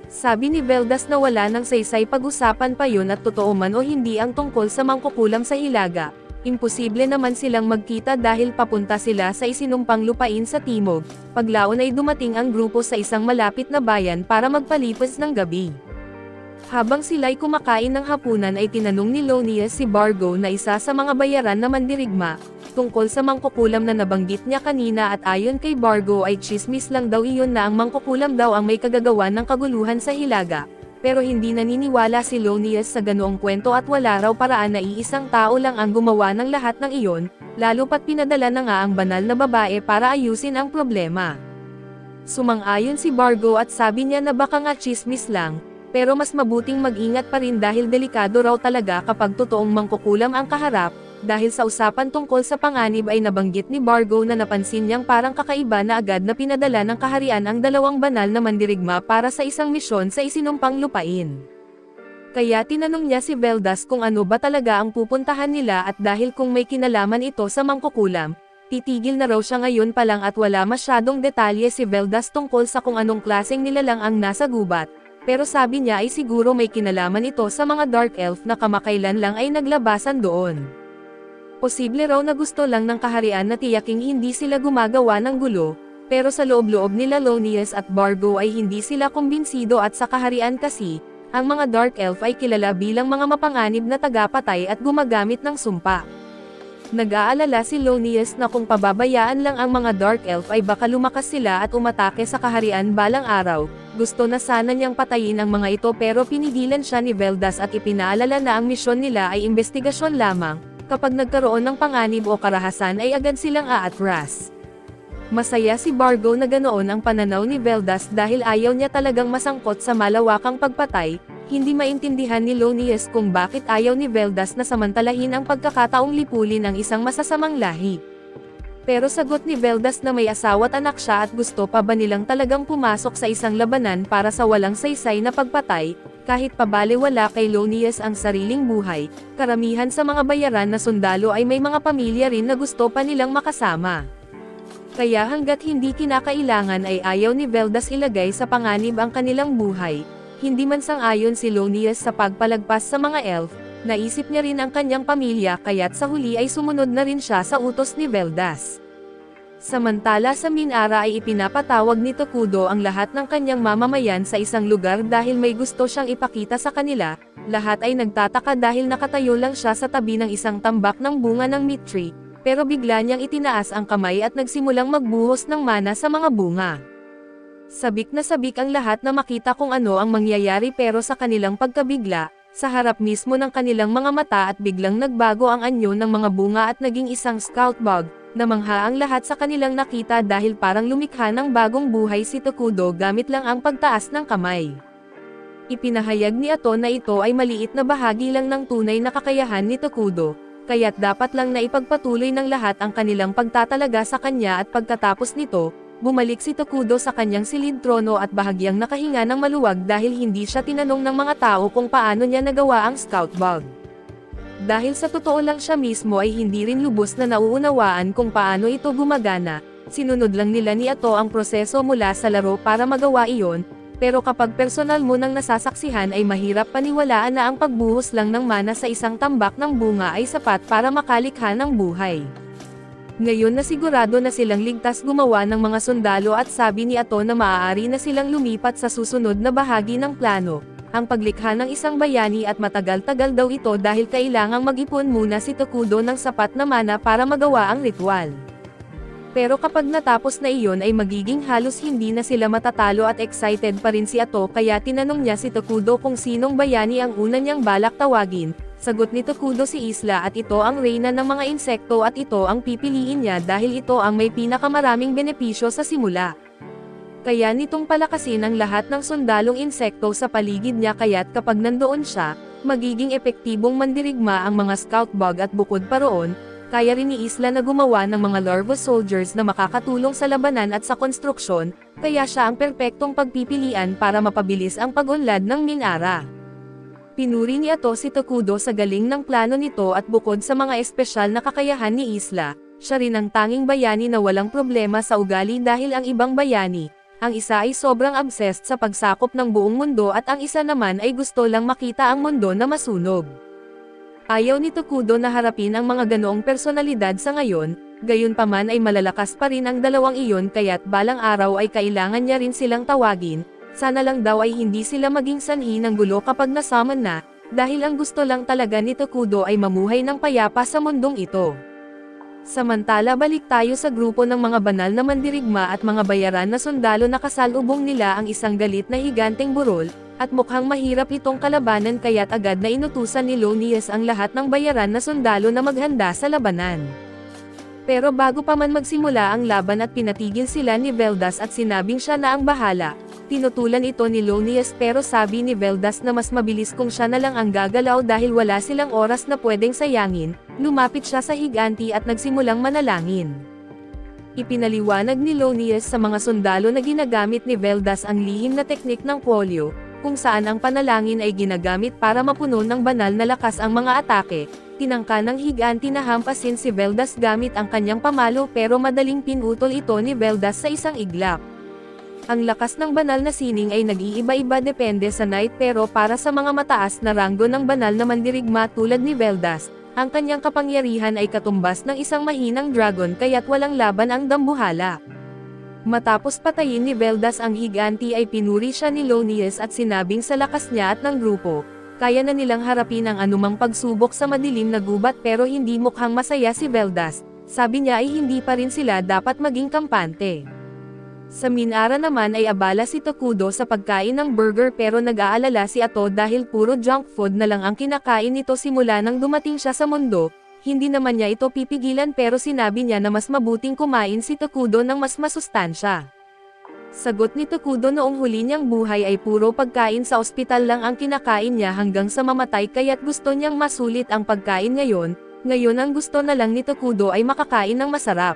Speaker 1: Sabi ni Veldas na wala nang saysay pag-usapan pa yun at totoo man o hindi ang tungkol sa mangkukulam sa Hilaga. Imposible naman silang magkita dahil papunta sila sa isinumpang lupain sa timog, paglaon ay dumating ang grupo sa isang malapit na bayan para magpalipas ng gabi. Habang sila'y kumakain ng hapunan ay tinanong ni Lonius si Bargo na isa sa mga bayaran na mandirigma, tungkol sa mangkukulam na nabanggit niya kanina at ayon kay Bargo ay chismis lang daw iyon na ang mangkukulam daw ang may kagagawan ng kaguluhan sa Hilaga. Pero hindi naniniwala si Lonius sa ganoong kwento at wala raw paraan na iisang tao lang ang gumawa ng lahat ng iyon, lalo pat pinadala na nga ang banal na babae para ayusin ang problema. Sumang-ayon si Bargo at sabi niya na baka nga chismis lang, pero mas mabuting mag-ingat pa rin dahil delikado raw talaga kapag totoong mangkukulam ang kaharap, dahil sa usapan tungkol sa panganib ay nabanggit ni Bargo na napansin niyang parang kakaiba na agad na pinadala ng kaharian ang dalawang banal na mandirigma para sa isang misyon sa isinumpang lupain. Kaya tinanong niya si Veldas kung ano ba talaga ang pupuntahan nila at dahil kung may kinalaman ito sa mangkukulam, titigil na raw siya ngayon pa lang at wala masyadong detalye si Veldas tungkol sa kung anong klaseng nilalang ang nasa gubat, pero sabi niya ay siguro may kinalaman ito sa mga Dark Elf na kamakailan lang ay naglabasan doon. Posible raw na gusto lang ng kaharian na tiyaking hindi sila gumagawa ng gulo, pero sa loob-loob nila Lonius at Bargo ay hindi sila kumbinsido at sa kaharian kasi, ang mga Dark Elf ay kilala bilang mga mapanganib na tagapatay at gumagamit ng sumpa. Nag-aalala si Lonius na kung pababayaan lang ang mga Dark Elf ay baka lumakas sila at umatake sa kaharian balang araw. Gusto na sana niyang patayin ang mga ito pero pinigilan siya ni Veldas at ipinaalala na ang misyon nila ay investigasyon lamang, Kapag nagkaroon ng panganib o karahasan ay agad silang aatras. Masaya si Bargo na ganoon ang pananaw ni Veldas dahil ayaw niya talagang masangkot sa malawakang pagpatay. Hindi maintindihan ni Lonius kung bakit ayaw ni Veldas na samantalahin ang pagkakataong lipulin ang isang masasamang lahi. Pero sagot ni Veldas na may asawa't anak siya at gusto pa ba nilang talagang pumasok sa isang labanan para sa walang saysay na pagpatay, kahit pabaliwala kay Lonius ang sariling buhay. Karamihan sa mga bayaran na sundalo ay may mga pamilya rin na gusto pa nilang makasama. Kaya hanggat hindi kinakailangan ay ayaw ni Veldas ilagay sa panganib ang kanilang buhay. Hindi man sang-ayon si Lonius sa pagpalagpas sa mga elf, naisip niya rin ang kanyang pamilya kaya't sa huli ay sumunod na rin siya sa utos ni Veldas. Samantala sa Minara ay ipinapatawag ni Tokudo ang lahat ng kanyang mamamayan sa isang lugar dahil may gusto siyang ipakita sa kanila. Lahat ay nagtataka dahil nakatayo lang siya sa tabi ng isang tambak ng bunga ng meat tree. Pero bigla niyang itinaas ang kamay at nagsimulang magbuhos ng mana sa mga bunga. Sabik na sabik ang lahat na makita kung ano ang mangyayari pero sa kanilang pagkabigla, sa harap mismo ng kanilang mga mata at biglang nagbago ang anyo ng mga bunga at naging isang scout bug. Namangha ang lahat sa kanilang nakita dahil parang lumikha ng bagong buhay si Tokudo gamit lang ang pagtaas ng kamay. Ipinahayag ni Ato na ito ay maliit na bahagi lang ng tunay na kakayahan ni Tokudo. Kaya't dapat lang na ipagpatuloy ng lahat ang kanilang pagtatalaga sa kanya at pagkatapos nito, bumalik si Tokudo sa kanyang silid trono at bahagyang nakahinga ng maluwag dahil hindi siya tinanong ng mga tao kung paano niya nagawa ang scout bug. Dahil sa totoo lang siya mismo ay hindi rin lubos na nauunawaan kung paano ito gumagana, sinunod lang nila ni Ato ang proseso mula sa laro para magawa iyon. Pero kapag personal mo nang nasasaksihan ay mahirap paniwalaan na ang pagbuhos lang ng mana sa isang tambak ng bunga ay sapat para makalikha ng buhay. Ngayon na sigurado na silang ligtas gumawa ng mga sundalo at sabi ni Ato na maaari na silang lumipat sa susunod na bahagi ng plano, ang paglikha ng isang bayani at matagal-tagal daw ito dahil kailangang mag-ipon muna si Tokudo ng sapat na mana para magawa ang ritual. Pero kapag natapos na iyon ay magiging halos hindi na sila matatalo at excited pa rin si Ato kaya tinanong niya si Tokudo kung sinong bayani ang una niyang balak tawagin. Sagot ni Tokudo si Isla at ito ang reyna ng mga insekto at ito ang pipiliin niya dahil ito ang may pinakamaraming benepisyo sa simula. Kaya nitong palakasin ang lahat ng sundalong insekto sa paligid niya kaya't kapag nandoon siya, magiging epektibong mandirigma ang mga scout bug at bukod pa roon, kaya rin ni Isla na gumawa ng mga larva soldiers na makakatulong sa labanan at sa konstruksyon, kaya siya ang perpektong pagpipilian para mapabilis ang pag-unlad ng Minara. Pinuri ni Ato si Tokudo sa galing ng plano nito at bukod sa mga espesyal na kakayahan ni Isla, siya rin ang tanging bayani na walang problema sa ugali dahil ang ibang bayani, ang isa ay sobrang obsessed sa pagsakop ng buong mundo at ang isa naman ay gusto lang makita ang mundo na masunog. Ayaw ni Tokudo na harapin ang mga ganoong personalidad sa ngayon, gayunpaman ay malalakas pa rin ang dalawang iyon kaya't balang araw ay kailangan niya rin silang tawagin, sana lang daw ay hindi sila maging sanhi ng gulo kapag nasaman na, dahil ang gusto lang talaga ni Tokudo ay mamuhay ng payapa sa mundong ito. Samantala balik tayo sa grupo ng mga banal na mandirigma at mga bayaran na sundalo na kasalubong nila ang isang galit na higanteng burol, at mukhang mahirap itong kalabanan kaya't agad na inutusan ni Lonius ang lahat ng bayaran na sundalo na maghanda sa labanan. Pero bago pa man magsimula ang laban at pinatigil sila ni Veldas at sinabing siya na ang bahala, tinutulan ito ni Lonius pero sabi ni Veldas na mas mabilis kung siya na lang ang gagalaw dahil wala silang oras na pwedeng sayangin, lumapit siya sa higanti at nagsimulang manalangin. Ipinaliwanag ni Lonius sa mga sundalo na ginagamit ni Veldas ang lihim na teknik ng Quolio, kung saan ang panalangin ay ginagamit para mapuno ng banal na lakas ang mga atake. Tinangka ng higanti na hampasin si Veldas gamit ang kanyang pamalo pero madaling pinutol ito ni Veldas sa isang iglap. Ang lakas ng banal na sining ay nag-iiba-iba depende sa knight pero para sa mga mataas na ranggo ng banal na mandirigma tulad ni Veldas, ang kanyang kapangyarihan ay katumbas ng isang mahinang dragon kaya't walang laban ang dambuhala. Matapos patayin ni Veldas ang higanti ay pinuri siya ni Lonius at sinabing sa lakas niya at ng grupo, kaya na nilang harapin ang anumang pagsubok sa madilim na gubat pero hindi mukhang masaya si Veldas, sabi niya ay hindi pa rin sila dapat maging kampante. Sa Minara naman ay abala si Tokudo sa pagkain ng burger pero nag-aalala si Ato dahil puro junk food na lang ang kinakain nito simula nang dumating siya sa mundo, Hindi naman niya ito pipigilan pero sinabi niya na mas mabuting kumain si Takudo ng mas masustansya. Sagot ni Takudo noong huli niyang buhay ay puro pagkain sa ospital lang ang kinakain niya hanggang sa mamatay kaya't gusto niyang masulit ang pagkain ngayon. Ngayon ang gusto na lang ni Takudo ay makakain ng masarap.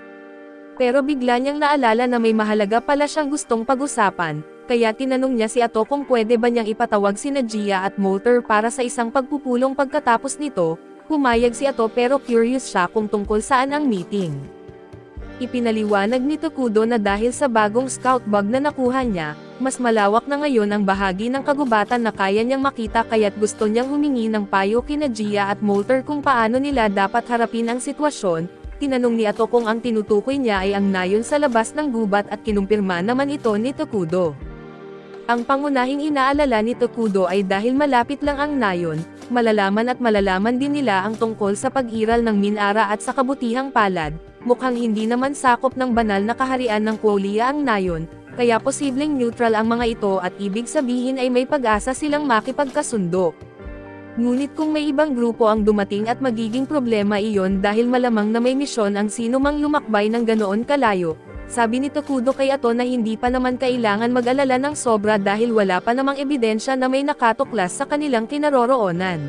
Speaker 1: Pero bigla niyang naalala na may mahalaga pala siyang gustong pag-usapan, kaya tinanong niya si Ato kung pwede ba niyang ipatawag sina Gia at Motor para sa isang pagpupulong pagkatapos nito. Pumayag si Ato pero curious siya kung tungkol saan ang meeting. Ipinaliwanag ni Takudo na dahil sa bagong scout bug na nakuha niya, mas malawak na ngayon ang bahagi ng kagubatan na kaya niyang makita kaya't gusto niyang humingi ng payo kina Gia at Motor kung paano nila dapat harapin ang sitwasyon. Tinanong ni Ato kung ang tinutukoy niya ay ang nayon sa labas ng gubat at kinumpirma naman ito ni Takudo. Ang pangunahing inaalala ni Takudo ay dahil malapit lang ang nayon, malalaman din nila ang tungkol sa pag-iral ng Minara at sa kabutihang palad, mukhang hindi naman sakop ng banal na kaharian ng Quolia ang nayon, kaya posibleng neutral ang mga ito at ibig sabihin ay may pag-asa silang makipagkasundo. Ngunit kung may ibang grupo ang dumating at magiging problema iyon dahil malamang na may misyon ang sino mang lumakbay ng ganoon kalayo. Sabi ni Takudo kay Ato na hindi pa naman kailangan mag-alala ng sobra dahil wala pa namang ebidensya na may nakatuklas sa kanilang kinaroroonan.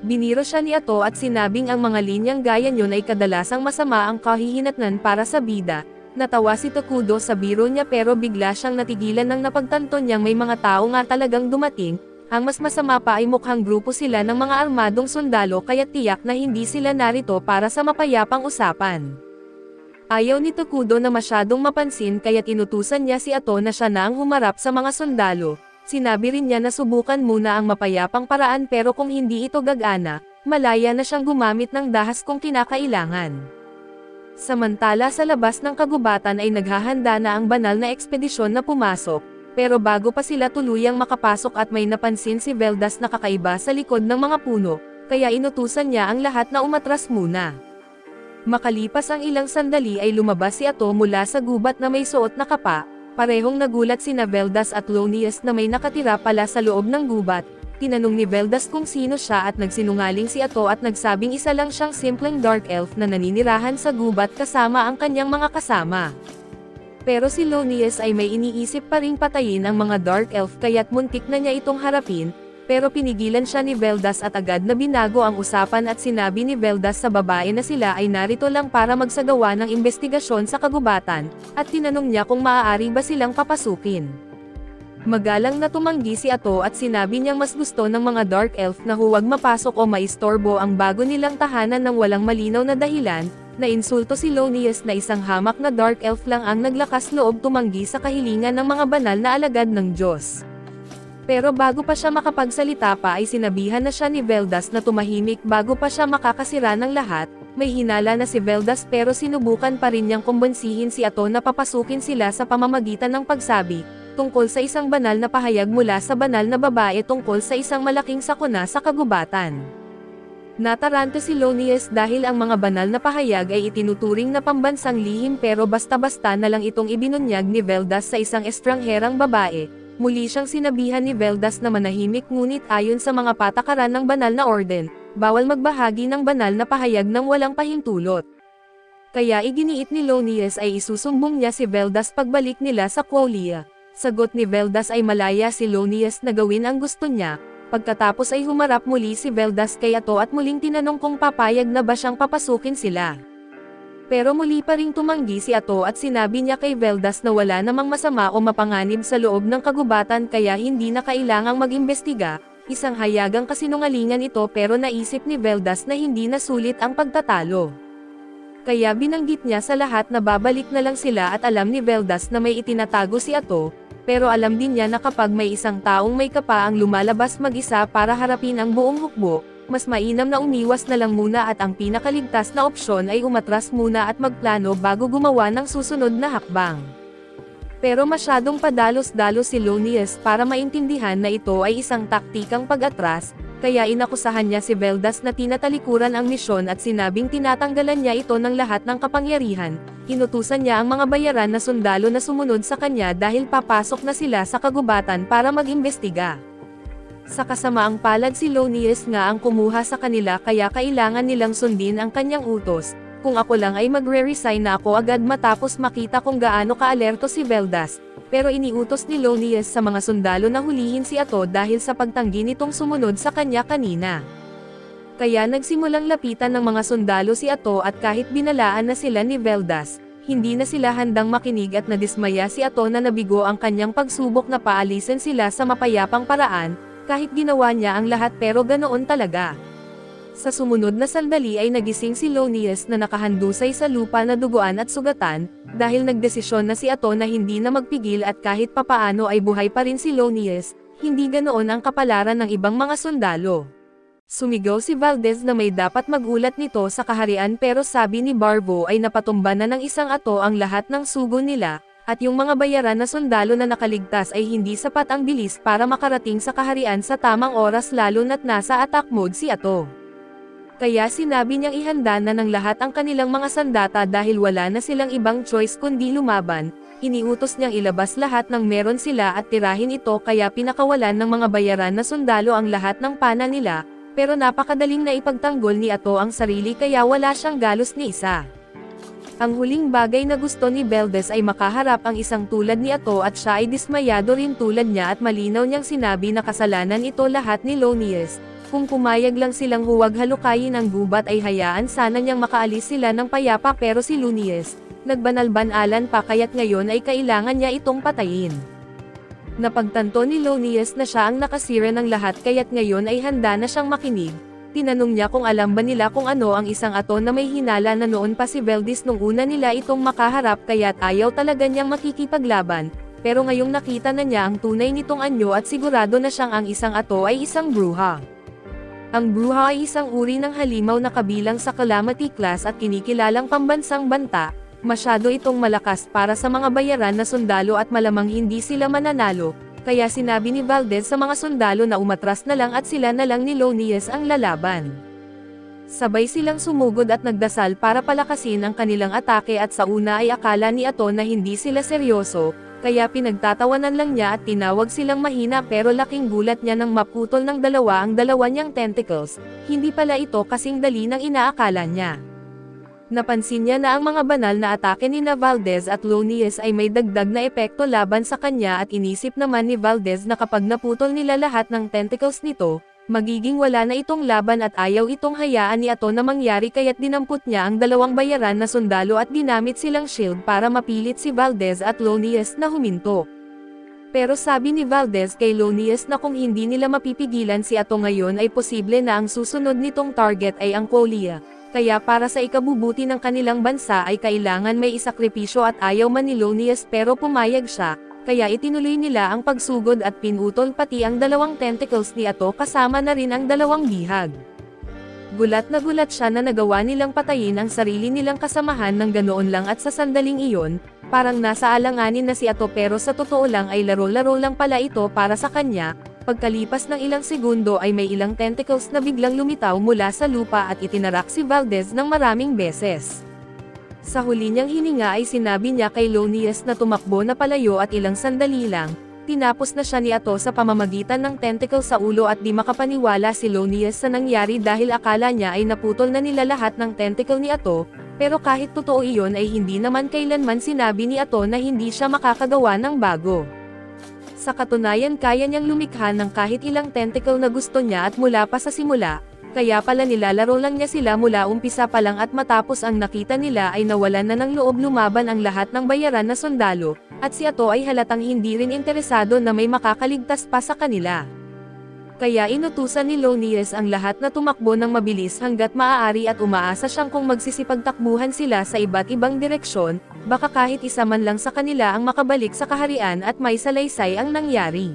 Speaker 1: Biniro siya ni Ato at sinabing ang mga linyang gaya niyon ay kadalasang masama ang kahihinatnan para sa bida. Natawa si Takudo sa biro niya pero bigla siyang natigilan nang napagtanto niyang may mga tao nga talagang dumating. Ang mas masama pa ay mukhang grupo sila ng mga armadong sundalo kaya tiyak na hindi sila narito para sa mapayapang usapan. Ayaw ni Takudo na masyadong mapansin kaya't inutusan niya si Ato na siya na ang humarap sa mga sundalo. Sinabi rin niya na subukan muna ang mapayapang paraan pero kung hindi ito gagana, malaya na siyang gumamit ng dahas kung kinakailangan. Samantala sa labas ng kagubatan ay naghahanda na ang banal na ekspedisyon na pumasok, pero bago pa sila tuluyang makapasok at may napansin si Veldas na kakaiba sa likod ng mga puno, kaya inutusan niya ang lahat na umatras muna. Makalipas ang ilang sandali ay lumabas si Ato mula sa gubat na may suot na kapa, parehong nagulat sina Veldas at Lonius na may nakatira pala sa loob ng gubat. Tinanong ni Veldas kung sino siya at nagsinungaling si Ato at nagsabing isa lang siyang simpleng dark elf na naninirahan sa gubat kasama ang kanyang mga kasama. Pero si Lonius ay may iniisip pa ring patayin ang mga dark elf kaya't muntik na niya itong harapin. Pero pinigilan siya ni Veldas at agad na binago ang usapan at sinabi ni Veldas sa babae na sila ay narito lang para magsagawa ng investigasyon sa kagubatan, at tinanong niya kung maaari ba silang papasukin. Magalang na tumanggi si Ato at sinabi niyang mas gusto ng mga dark elf na huwag mapasok o maistorbo ang bago nilang tahanan ng walang malinaw na dahilan. Nainsulto si Lonius na isang hamak na dark elf lang ang naglakas loob tumanggi sa kahilingan ng mga banal na alagad ng Diyos. Pero bago pa siya makapagsalita pa ay sinabihan na siya ni Veldas na tumahimik bago pa siya makakasira ng lahat. May hinala na si Veldas pero sinubukan pa rin niyang kumbensihin si Ato na papasukin sila sa pamamagitan ng pagsabi, tungkol sa isang banal na pahayag mula sa banal na babae tungkol sa isang malaking sakuna sa kagubatan. Nataranto si Lonius dahil ang mga banal na pahayag ay itinuturing na pambansang lihim pero basta-basta na lang itong ibinunyag ni Veldas sa isang estrangherang babae. Muli siyang sinabihan ni Veldas na manahimik ngunit ayon sa mga patakaran ng banal na orden, bawal magbahagi ng banal na pahayag ng walang pahintulot. Kaya iginiit ni Lonius ay isusumbong niya si Veldas pagbalik nila sa Quolia. Sagot ni Veldas ay malaya si Lonius na gawin ang gusto niya. Pagkatapos ay humarap muli si Veldas kay Ato at muling tinanong kung papayag na ba siyang papasukin sila. Pero muli pa ring tumanggi si Ato at sinabi niya kay Veldas na wala namang masama o mapanganib sa loob ng kagubatan kaya hindi na kailangang mag-imbestiga. Isang hayagang kasinungalingan ito pero naisip ni Veldas na hindi na sulit ang pagtatalo. Kaya binanggit niya sa lahat na babalik na lang sila at alam ni Veldas na may itinatago si Ato, pero alam din niya na kapag may isang taong may kapa ang lumalabas mag-isa para harapin ang buong hukbo, mas mainam na umiwas na lang muna at ang pinakaligtas na opsyon ay umatras muna at magplano bago gumawa ng susunod na hakbang. Pero masyadong padalos-dalos si Lonius para maintindihan na ito ay isang taktikang pag-atras, kaya inakusahan niya si Veldas na tinatalikuran ang misyon at sinabing tinatanggalan niya ito ng lahat ng kapangyarihan. Inutusan niya ang mga bayaran na sundalo na sumunod sa kanya dahil papasok na sila sa kagubatan para mag-imbestiga. Sa kasamaang palad si Lonius nga ang kumuha sa kanila kaya kailangan nilang sundin ang kanyang utos. Kung ako lang ay magre-resign na ako agad matapos makita kung gaano kaalerto si Veldas. Pero iniutos ni Lonius sa mga sundalo na hulihin si Ato dahil sa pagtanggi nitong sumunod sa kanya kanina. Kaya nagsimulang lapitan ng mga sundalo si Ato at kahit binalaan na sila ni Veldas, hindi na sila handang makinig at nadismaya si Ato na nabigo ang kanyang pagsubok na paalisin sila sa mapayapang paraan, kahit ginawa niya ang lahat pero ganoon talaga. Sa sumunod na sandali ay nagising si Lonius na nakahandusay sa lupa na duguan at sugatan, dahil nagdesisyon na si Ato na hindi na magpigil at kahit papaano ay buhay pa rin si Lonius, hindi ganoon ang kapalaran ng ibang mga sundalo. Sumigaw si Valdez na may dapat magulat nito sa kaharian pero sabi ni Barbo ay napatumba na ng isang Ato ang lahat ng sugo nila, at yung mga bayaran na sundalo na nakaligtas ay hindi sapat ang bilis para makarating sa kaharian sa tamang oras lalo na't nasa attack mode si Ato. Kaya sinabi niyang ihanda na ng lahat ang kanilang mga sandata dahil wala na silang ibang choice kundi lumaban. Iniutos niyang ilabas lahat ng meron sila at tirahin ito kaya pinakawalan ng mga bayaran na sundalo ang lahat ng pana nila, pero napakadaling na ipagtanggol ni Ato ang sarili kaya wala siyang galos ni isa. Ang huling bagay na gusto ni Valdez ay makaharap ang isang tulad ni Ato at siya ay dismayado rin tulad niya at malinaw niyang sinabi na kasalanan ito lahat ni Lonius. Kung pumayag lang silang huwag halukayin ang gubat ay hayaan sana niyang makaalis sila ng payapa pero si Lonius, nagbanal-banalan pa kaya't ngayon ay kailangan niya itong patayin. Napagtanto ni Lonius na siya ang nakasira ng lahat kaya't ngayon ay handa na siyang makinig. Tinanong niya kung alam ba nila kung ano ang isang Ato na may hinala na noon pa si Valdez nung una nila itong makaharap kaya't ayaw talaga niyang makikipaglaban, pero ngayong nakita na niya ang tunay nitong anyo at sigurado na siyang ang isang Ato ay isang bruha. Ang bruha ay isang uri ng halimaw na kabilang sa calamity class at kinikilalang pambansang banta, masyado itong malakas para sa mga bayaran na sundalo at malamang hindi sila mananalo. Kaya sinabi ni Valdez sa mga sundalo na umatras na lang at sila na lang ni Lonius ang lalaban. Sabay silang sumugod at nagdasal para palakasin ang kanilang atake at sa una ay akala ni Ato na hindi sila seryoso, kaya pinagtatawanan lang niya at tinawag silang mahina pero laking gulat niya nang maputol ng dalawa ang dalawa niyang tentacles, hindi pala ito kasing dali ng inaakala niya. Napansin niya na ang mga banal na atake ni Valdez at Lonius ay may dagdag na epekto laban sa kanya at inisip naman ni Valdez na kapag naputol nila lahat ng tentacles nito, magiging wala na itong laban at ayaw itong hayaan ni Ato na mangyari kaya't dinampot niya ang dalawang bayaran na sundalo at ginamit silang shield para mapilit si Valdez at Lonius na huminto. Pero sabi ni Valdez kay Lonius na kung hindi nila mapipigilan si Ato ngayon ay posible na ang susunod nitong target ay ang Kolia. Kaya para sa ikabubuti ng kanilang bansa ay kailangan may isakripisyo at ayaw man ni Lonius pero pumayag siya, kaya itinuloy nila ang pagsugod at pinutol pati ang dalawang tentacles ni Ato kasama na rin ang dalawang bihag. Gulat na gulat siya na nagawa nilang patayin ang sarili nilang kasamahan ng ganoon lang at sa sandaling iyon, parang nasa alanganin na si Ato pero sa totoo lang ay laro-laro lang pala ito para sa kanya. Pagkalipas ng ilang segundo ay may ilang tentacles na biglang lumitaw mula sa lupa at itinarak si Valdez ng maraming beses. Sa huli niyang hininga ay sinabi niya kay Lonius na tumakbo na palayo at ilang sandali lang, tinapos na siya ni Ato sa pamamagitan ng tentacle sa ulo at di makapaniwala si Lonius sa nangyari dahil akala niya ay naputol na nila lahat ng tentacle ni Ato, pero kahit totoo iyon ay hindi naman kailanman sinabi ni Ato na hindi siya makakagawa ng bago. Sa katunayan kaya niyang lumikha ng kahit ilang tentacle na gusto niya at mula pa sa simula, kaya pala nilalaro lang niya sila mula umpisa pa lang at matapos ang nakita nila ay nawalan na ng loob lumaban ang lahat ng bayaran na sundalo, at si Ato ay halatang hindi rin interesado na may makakaligtas pa sa kanila. Kaya inutusan ni Lonius ang lahat na tumakbo ng mabilis hanggat maaari at umaasa siyang kung magsisipagtakbuhan sila sa iba't ibang direksyon, baka kahit isa man lang sa kanila ang makabalik sa kaharian at may salaysay ang nangyari.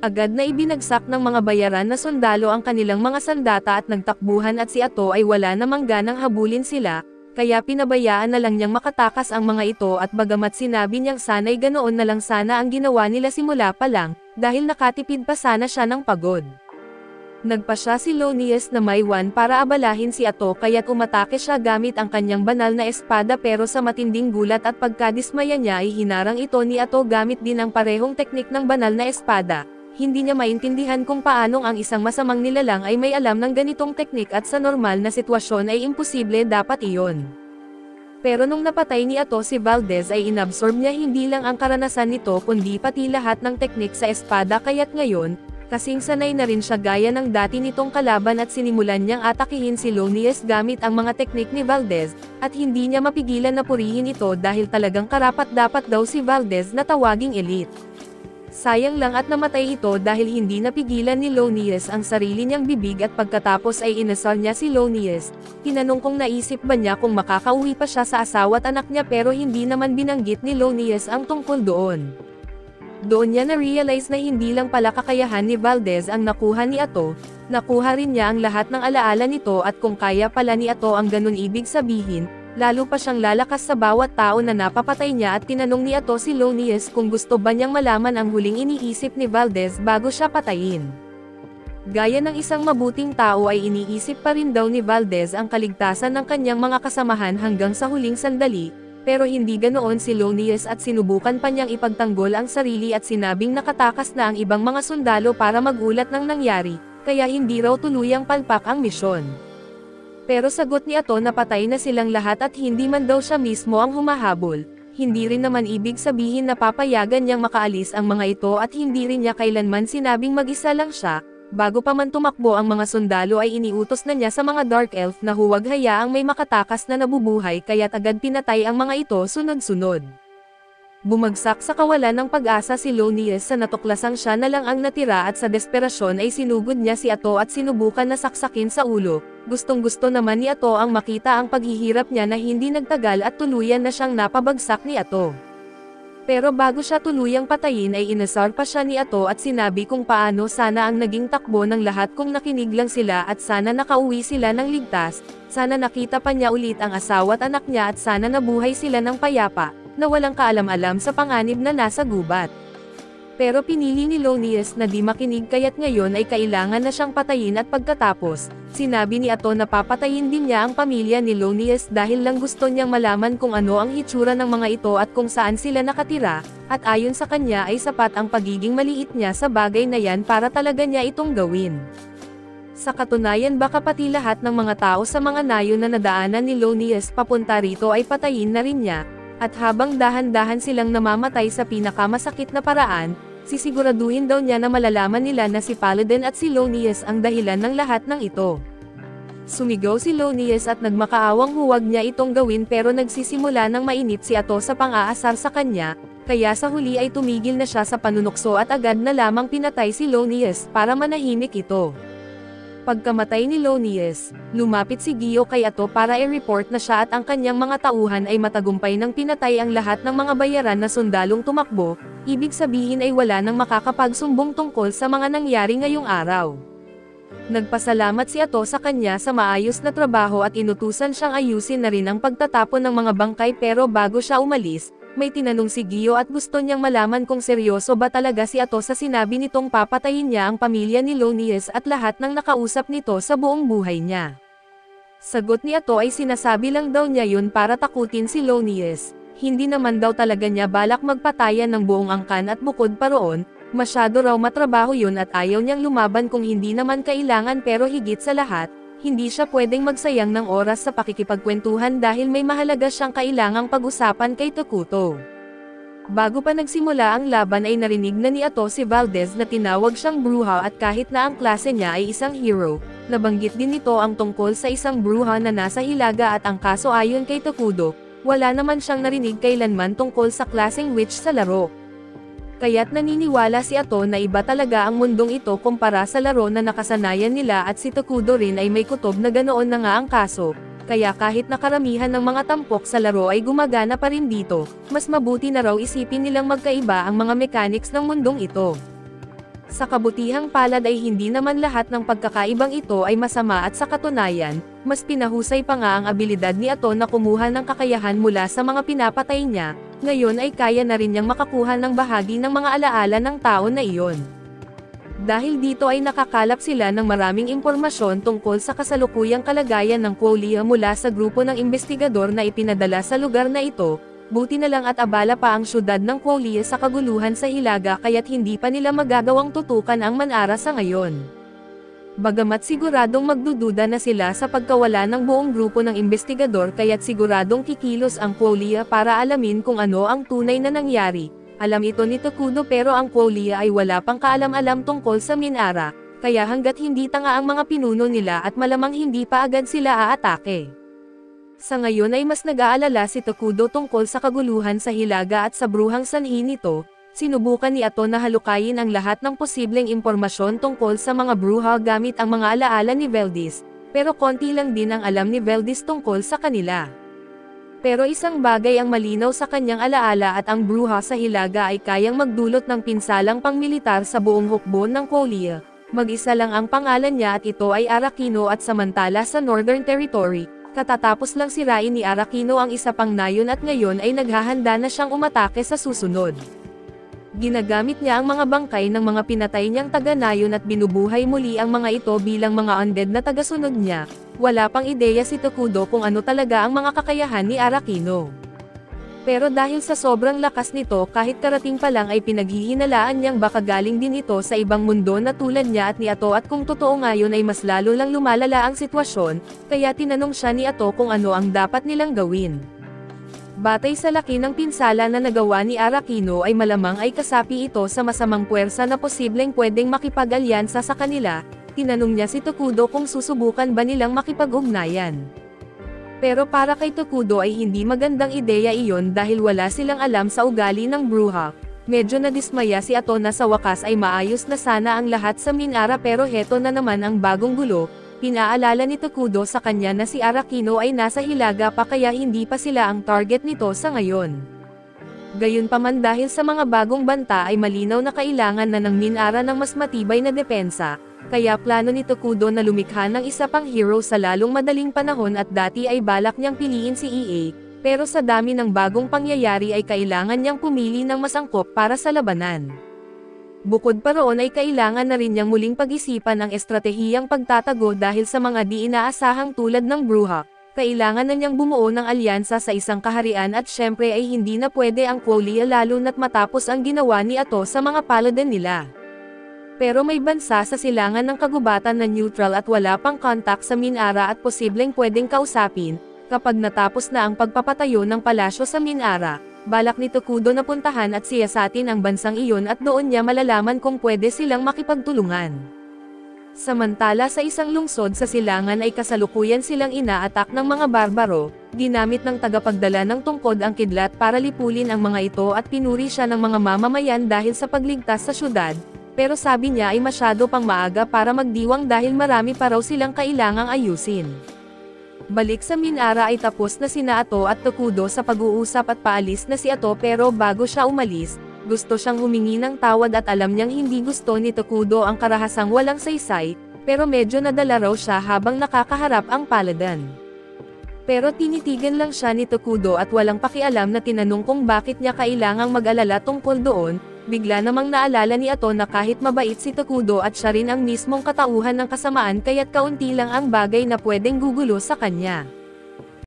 Speaker 1: Agad na ibinagsak ng mga bayaran na sundalo ang kanilang mga sandata at nagtakbuhan at si Ato ay wala namang ganang habulin sila, kaya pinabayaan na lang niyang makatakas ang mga ito at bagamat sinabi niyang sana'y ganoon na lang sana ang ginawa nila simula pa lang, dahil nakatipid pa sana siya ng pagod. Nagpasya si Lonius na may one para abalahin si Ato kaya't umatake siya gamit ang kanyang banal na espada pero sa matinding gulat at pagkadismaya niya ay hinarang ito ni Ato gamit din ang parehong teknik ng banal na espada. hindi niya maintindihan kung paanong ang isang masamang nilalang ay may alam ng ganitong teknik at sa normal na sitwasyon ay imposible dapat iyon. Pero nung napatay ni Ato si Valdez ay inabsorb niya hindi lang ang karanasan nito kundi pati lahat ng teknik sa espada kaya't ngayon, kasing sanay na rin siya gaya ng dati nitong kalaban at sinimulan niyang atakihin si Lonius gamit ang mga teknik ni Valdez, at hindi niya mapigilan na purihin ito dahil talagang karapat-dapat daw si Valdez na tawaging elite. Sayang lang at namatay ito dahil hindi napigilan ni Lonius ang sarili niyang bibig at pagkatapos ay inasal niya si Lonius. Tinanong kung naisip ba niya kung makakauwi pa siya sa asawa at anak niya pero hindi naman binanggit ni Lonius ang tungkol doon. Doon niya na-realize na hindi lang pala kakayahan ni Valdez ang nakuha ni Ato, nakuha rin niya ang lahat ng alaala nito at kung kaya pala ni Ato ang ganun ibig sabihin, lalo pa siyang lalakas sa bawat tao na napapatay niya at tinanong ni Ato si Lonius kung gusto ba niyang malaman ang huling iniisip ni Valdez bago siya patayin. Gaya ng isang mabuting tao ay iniisip pa rin daw ni Valdez ang kaligtasan ng kanyang mga kasamahan hanggang sa huling sandali, pero hindi ganoon si Lonius at sinubukan pa niyang ipagtanggol ang sarili at sinabing nakatakas na ang ibang mga sundalo para magulat ng nangyari, kaya hindi raw tuluyang palpak ang misyon. Pero sagot ni Ato na patay na silang lahat at hindi man daw siya mismo ang humahabol, hindi rin naman ibig sabihin na papayagan niyang makaalis ang mga ito at hindi rin niya kailanman sinabing mag-isa lang siya, bago pa man tumakbo ang mga sundalo ay iniutos na niya sa mga Dark Elf na huwag hayaang may makatakas na nabubuhay kaya't agad pinatay ang mga ito sunod-sunod. Bumagsak sa kawalan ng pag-asa si Lonius sa natuklasang siya na lang ang natira at sa desperasyon ay sinugod niya si Ato at sinubukan na saksakin sa ulo. Gustong-gusto naman ni Ato ang makita ang paghihirap niya na hindi nagtagal at tuluyan na siyang napabagsak ni Ato. Pero bago siya tuluyang patayin ay inasar pa siya ni Ato at sinabi kung paano sana ang naging takbo ng lahat kung nakinig lang sila at sana nakauwi sila ng ligtas, sana nakita pa niya ulit ang asawa at anak niya at sana nabuhay sila ng payapa, na walang kaalam-alam sa panganib na nasa gubat. Pero pinili ni Lonius na di makinig kaya't ngayon ay kailangan na siyang patayin at pagkatapos, sinabi ni Ato na papatayin din niya ang pamilya ni Lonius dahil lang gusto niyang malaman kung ano ang hitsura ng mga ito at kung saan sila nakatira, at ayon sa kanya ay sapat ang pagiging maliit niya sa bagay na yan para talaga niya itong gawin. Sa katunayan baka pati lahat ng mga tao sa mga nayon na nadaanan ni Lonius papunta rito ay patayin na rin niya. At habang dahan-dahan silang namamatay sa pinakamasakit na paraan, sisiguraduhin daw niya na malalaman nila na si Paladin at si Lonius ang dahilan ng lahat ng ito. Sumigaw si Lonius at nagmakaawang huwag niya itong gawin pero nagsisimula ng mainip si Ato sa pang-aasar sa kanya, kaya sa huli ay tumigil na siya sa panunukso at agad na lamang pinatay si Lonius para manahimik ito. Pagkamatay ni Lonius, lumapit si Gio kay Ato para i-report na siya at ang kanyang mga tauhan ay matagumpay nang pinatay ang lahat ng mga bayaran na sundalong tumakbo, ibig sabihin ay wala nang makakapagsumbong tungkol sa mga nangyari ngayong araw. Nagpasalamat si Ato sa kanya sa maayos na trabaho at inutusan siyang ayusin na rin ang pagtatapon ng mga bangkay pero bago siya umalis, may tinanong si Gio at gusto niyang malaman kung seryoso ba talaga si Ato sa sinabi nitong papatayin niya ang pamilya ni Lonius at lahat ng nakausap nito sa buong buhay niya. Sagot ni Ato ay sinasabi lang daw niya yun para takutin si Lonius, hindi naman daw talaga niya balak magpatayan ng buong angkan at bukod pa roon, masyado raw matrabaho yun at ayaw niyang lumaban kung hindi naman kailangan pero higit sa lahat, hindi siya pwedeng magsayang ng oras sa pakikipagkwentuhan dahil may mahalaga siyang kailangang pag-usapan kay Takuto. Bago pa nagsimula ang laban ay narinig na ni Ato si Valdez na tinawag siyang bruha at kahit na ang klase niya ay isang hero, nabanggit din nito ang tungkol sa isang bruha na nasa Hilaga at ang kaso ayon kay Takuto, wala naman siyang narinig kailanman tungkol sa klaseng witch sa laro. Kaya't naniniwala si Ato na iba talaga ang mundong ito kumpara sa laro na nakasanayan nila at si Takudo rin ay may kutob na ganoon na nga ang kaso, kaya kahit na karamihan ng mga tampok sa laro ay gumagana pa rin dito, mas mabuti na raw isipin nilang magkaiba ang mga mechanics ng mundong ito. Sa kabutihang palad ay hindi naman lahat ng pagkakaibang ito ay masama at sa katunayan, mas pinahusay pa nga ang abilidad ni Ato na kumuha ng kakayahan mula sa mga pinapatay niya, ngayon ay kaya na rin niyang makakuha ng bahagi ng mga alaala ng tao na iyon. Dahil dito ay nakakalap sila ng maraming impormasyon tungkol sa kasalukuyang kalagayan ng Qualia mula sa grupo ng investigador na ipinadala sa lugar na ito, buti na lang at abala pa ang syudad ng Quolia sa kaguluhan sa Hilaga kaya't hindi pa nila magagawang tutukan ang Manara sa ngayon. Bagamat siguradong magdududa na sila sa pagkawala ng buong grupo ng investigador kaya't siguradong kikilos ang Quolia para alamin kung ano ang tunay na nangyari. Alam ito ni Tokudo pero ang Quolia ay wala pang kaalam-alam tungkol sa Minara, kaya hanggat hindi tanga ang mga pinuno nila at malamang hindi pa agad sila aatake. Sa ngayon ay mas nag-aalala si Tokudo tungkol sa kaguluhan sa Hilaga at sa bruhang sanhi nito. Sinubukan ni Ato na halukayin ang lahat ng posibleng impormasyon tungkol sa mga bruha gamit ang mga alaala ni Veldis, pero konti lang din ang alam ni Veldis tungkol sa kanila. Pero isang bagay ang malinaw sa kanyang alaala at ang bruha sa Hilaga ay kayang magdulot ng pinsalang pangmilitar sa buong hukbo ng Quolia. Mag-isa lang ang pangalan niya at ito ay Arakino at samantala sa Northern Territory, katatapos lang sirain ni Arakino ang isa pang nayon at ngayon ay naghahanda na siyang umatake sa susunod. Ginagamit niya ang mga bangkay ng mga pinatay niyang taga-nayon at binubuhay muli ang mga ito bilang mga undead na tagasunod niya. Wala pang ideya si Tokudo kung ano talaga ang mga kakayahan ni Arakino. Pero dahil sa sobrang lakas nito kahit karating pa lang ay pinaghihinalaan niyang baka galing din ito sa ibang mundo na tulad niya at ni Ato at kung totoo ngayon ay mas lalo lang lumalala ang sitwasyon, kaya tinanong siya ni Ato kung ano ang dapat nilang gawin. Batay sa laki ng pinsala na nagawa ni Arakino ay malamang ay kasapi ito sa masamang puwersa na posibleng pwedeng makipag-alyansa sa kanila. Tinanong niya si Tokudo kung susubukan ba nilang makipag-ugnayan. Pero para kay Tokudo ay hindi magandang ideya iyon dahil wala silang alam sa ugali ng bruha. Medyo nadismaya si Ato na sa wakas ay maayos na sana ang lahat sa Minara pero heto na naman ang bagong gulo. Pinaalala ni Tokudo sa kanya na si Arakino ay nasa Hilaga pa kaya hindi pa sila ang target nito sa ngayon. Gayunpaman dahil sa mga bagong banta ay malinaw na kailangan na ng Minara ng mas matibay na depensa, kaya plano ni Tokudo na lumikha ng isa pang hero sa lalong madaling panahon at dati ay balak niyang piliin si EA, pero sa dami ng bagong pangyayari ay kailangan niyang pumili ng mas angkop para sa labanan. Bukod pa roon ay kailangan na rin niyang muling pag-isipan ang estratehiyang pagtatago dahil sa mga di inaasahang tulad ng bruha. Kailangan na niyang bumuo ng alyansa sa isang kaharian at syempre ay hindi na pwede ang Quolia lalo na't matapos ang ginawa ni Ato sa mga paladin nila. Pero may bansa sa silangan ng kagubatan na neutral at wala pang kontak sa Minara at posibleng pwedeng kausapin, kapag natapos na ang pagpapatayo ng palasyo sa Minara. Balak ni Tokudo na puntahan at siyasatin ang bansang iyon at doon niya malalaman kung pwede silang makipagtulungan. Samantala sa isang lungsod sa silangan ay kasalukuyan silang inaatak ng mga barbaro, ginamit ng tagapagdala ng tungkod ang kidlat para lipulin ang mga ito at pinuri siya ng mga mamamayan dahil sa pagligtas sa syudad, pero sabi niya ay masyado pang maaga para magdiwang dahil marami pa raw silang kailangang ayusin. Balik sa Minara ay tapos na sina Ato at Tokudo sa pag-uusap at paalis na si Ato pero bago siya umalis, gusto siyang humingi ng tawad at alam niyang hindi gusto ni Tokudo ang karahasang walang saysay, pero medyo nadala raw siya habang nakakaharap ang paladan. Pero tinitigan lang siya ni Tokudo at walang pakialam na tinanong kung bakit niya kailangang mag-alala tungkol doon. Bigla namang naalala ni Ato na kahit mabait si Tokudo at siya rin ang mismong katauhan ng kasamaan kaya't kaunti lang ang bagay na pwedeng gugulo sa kanya.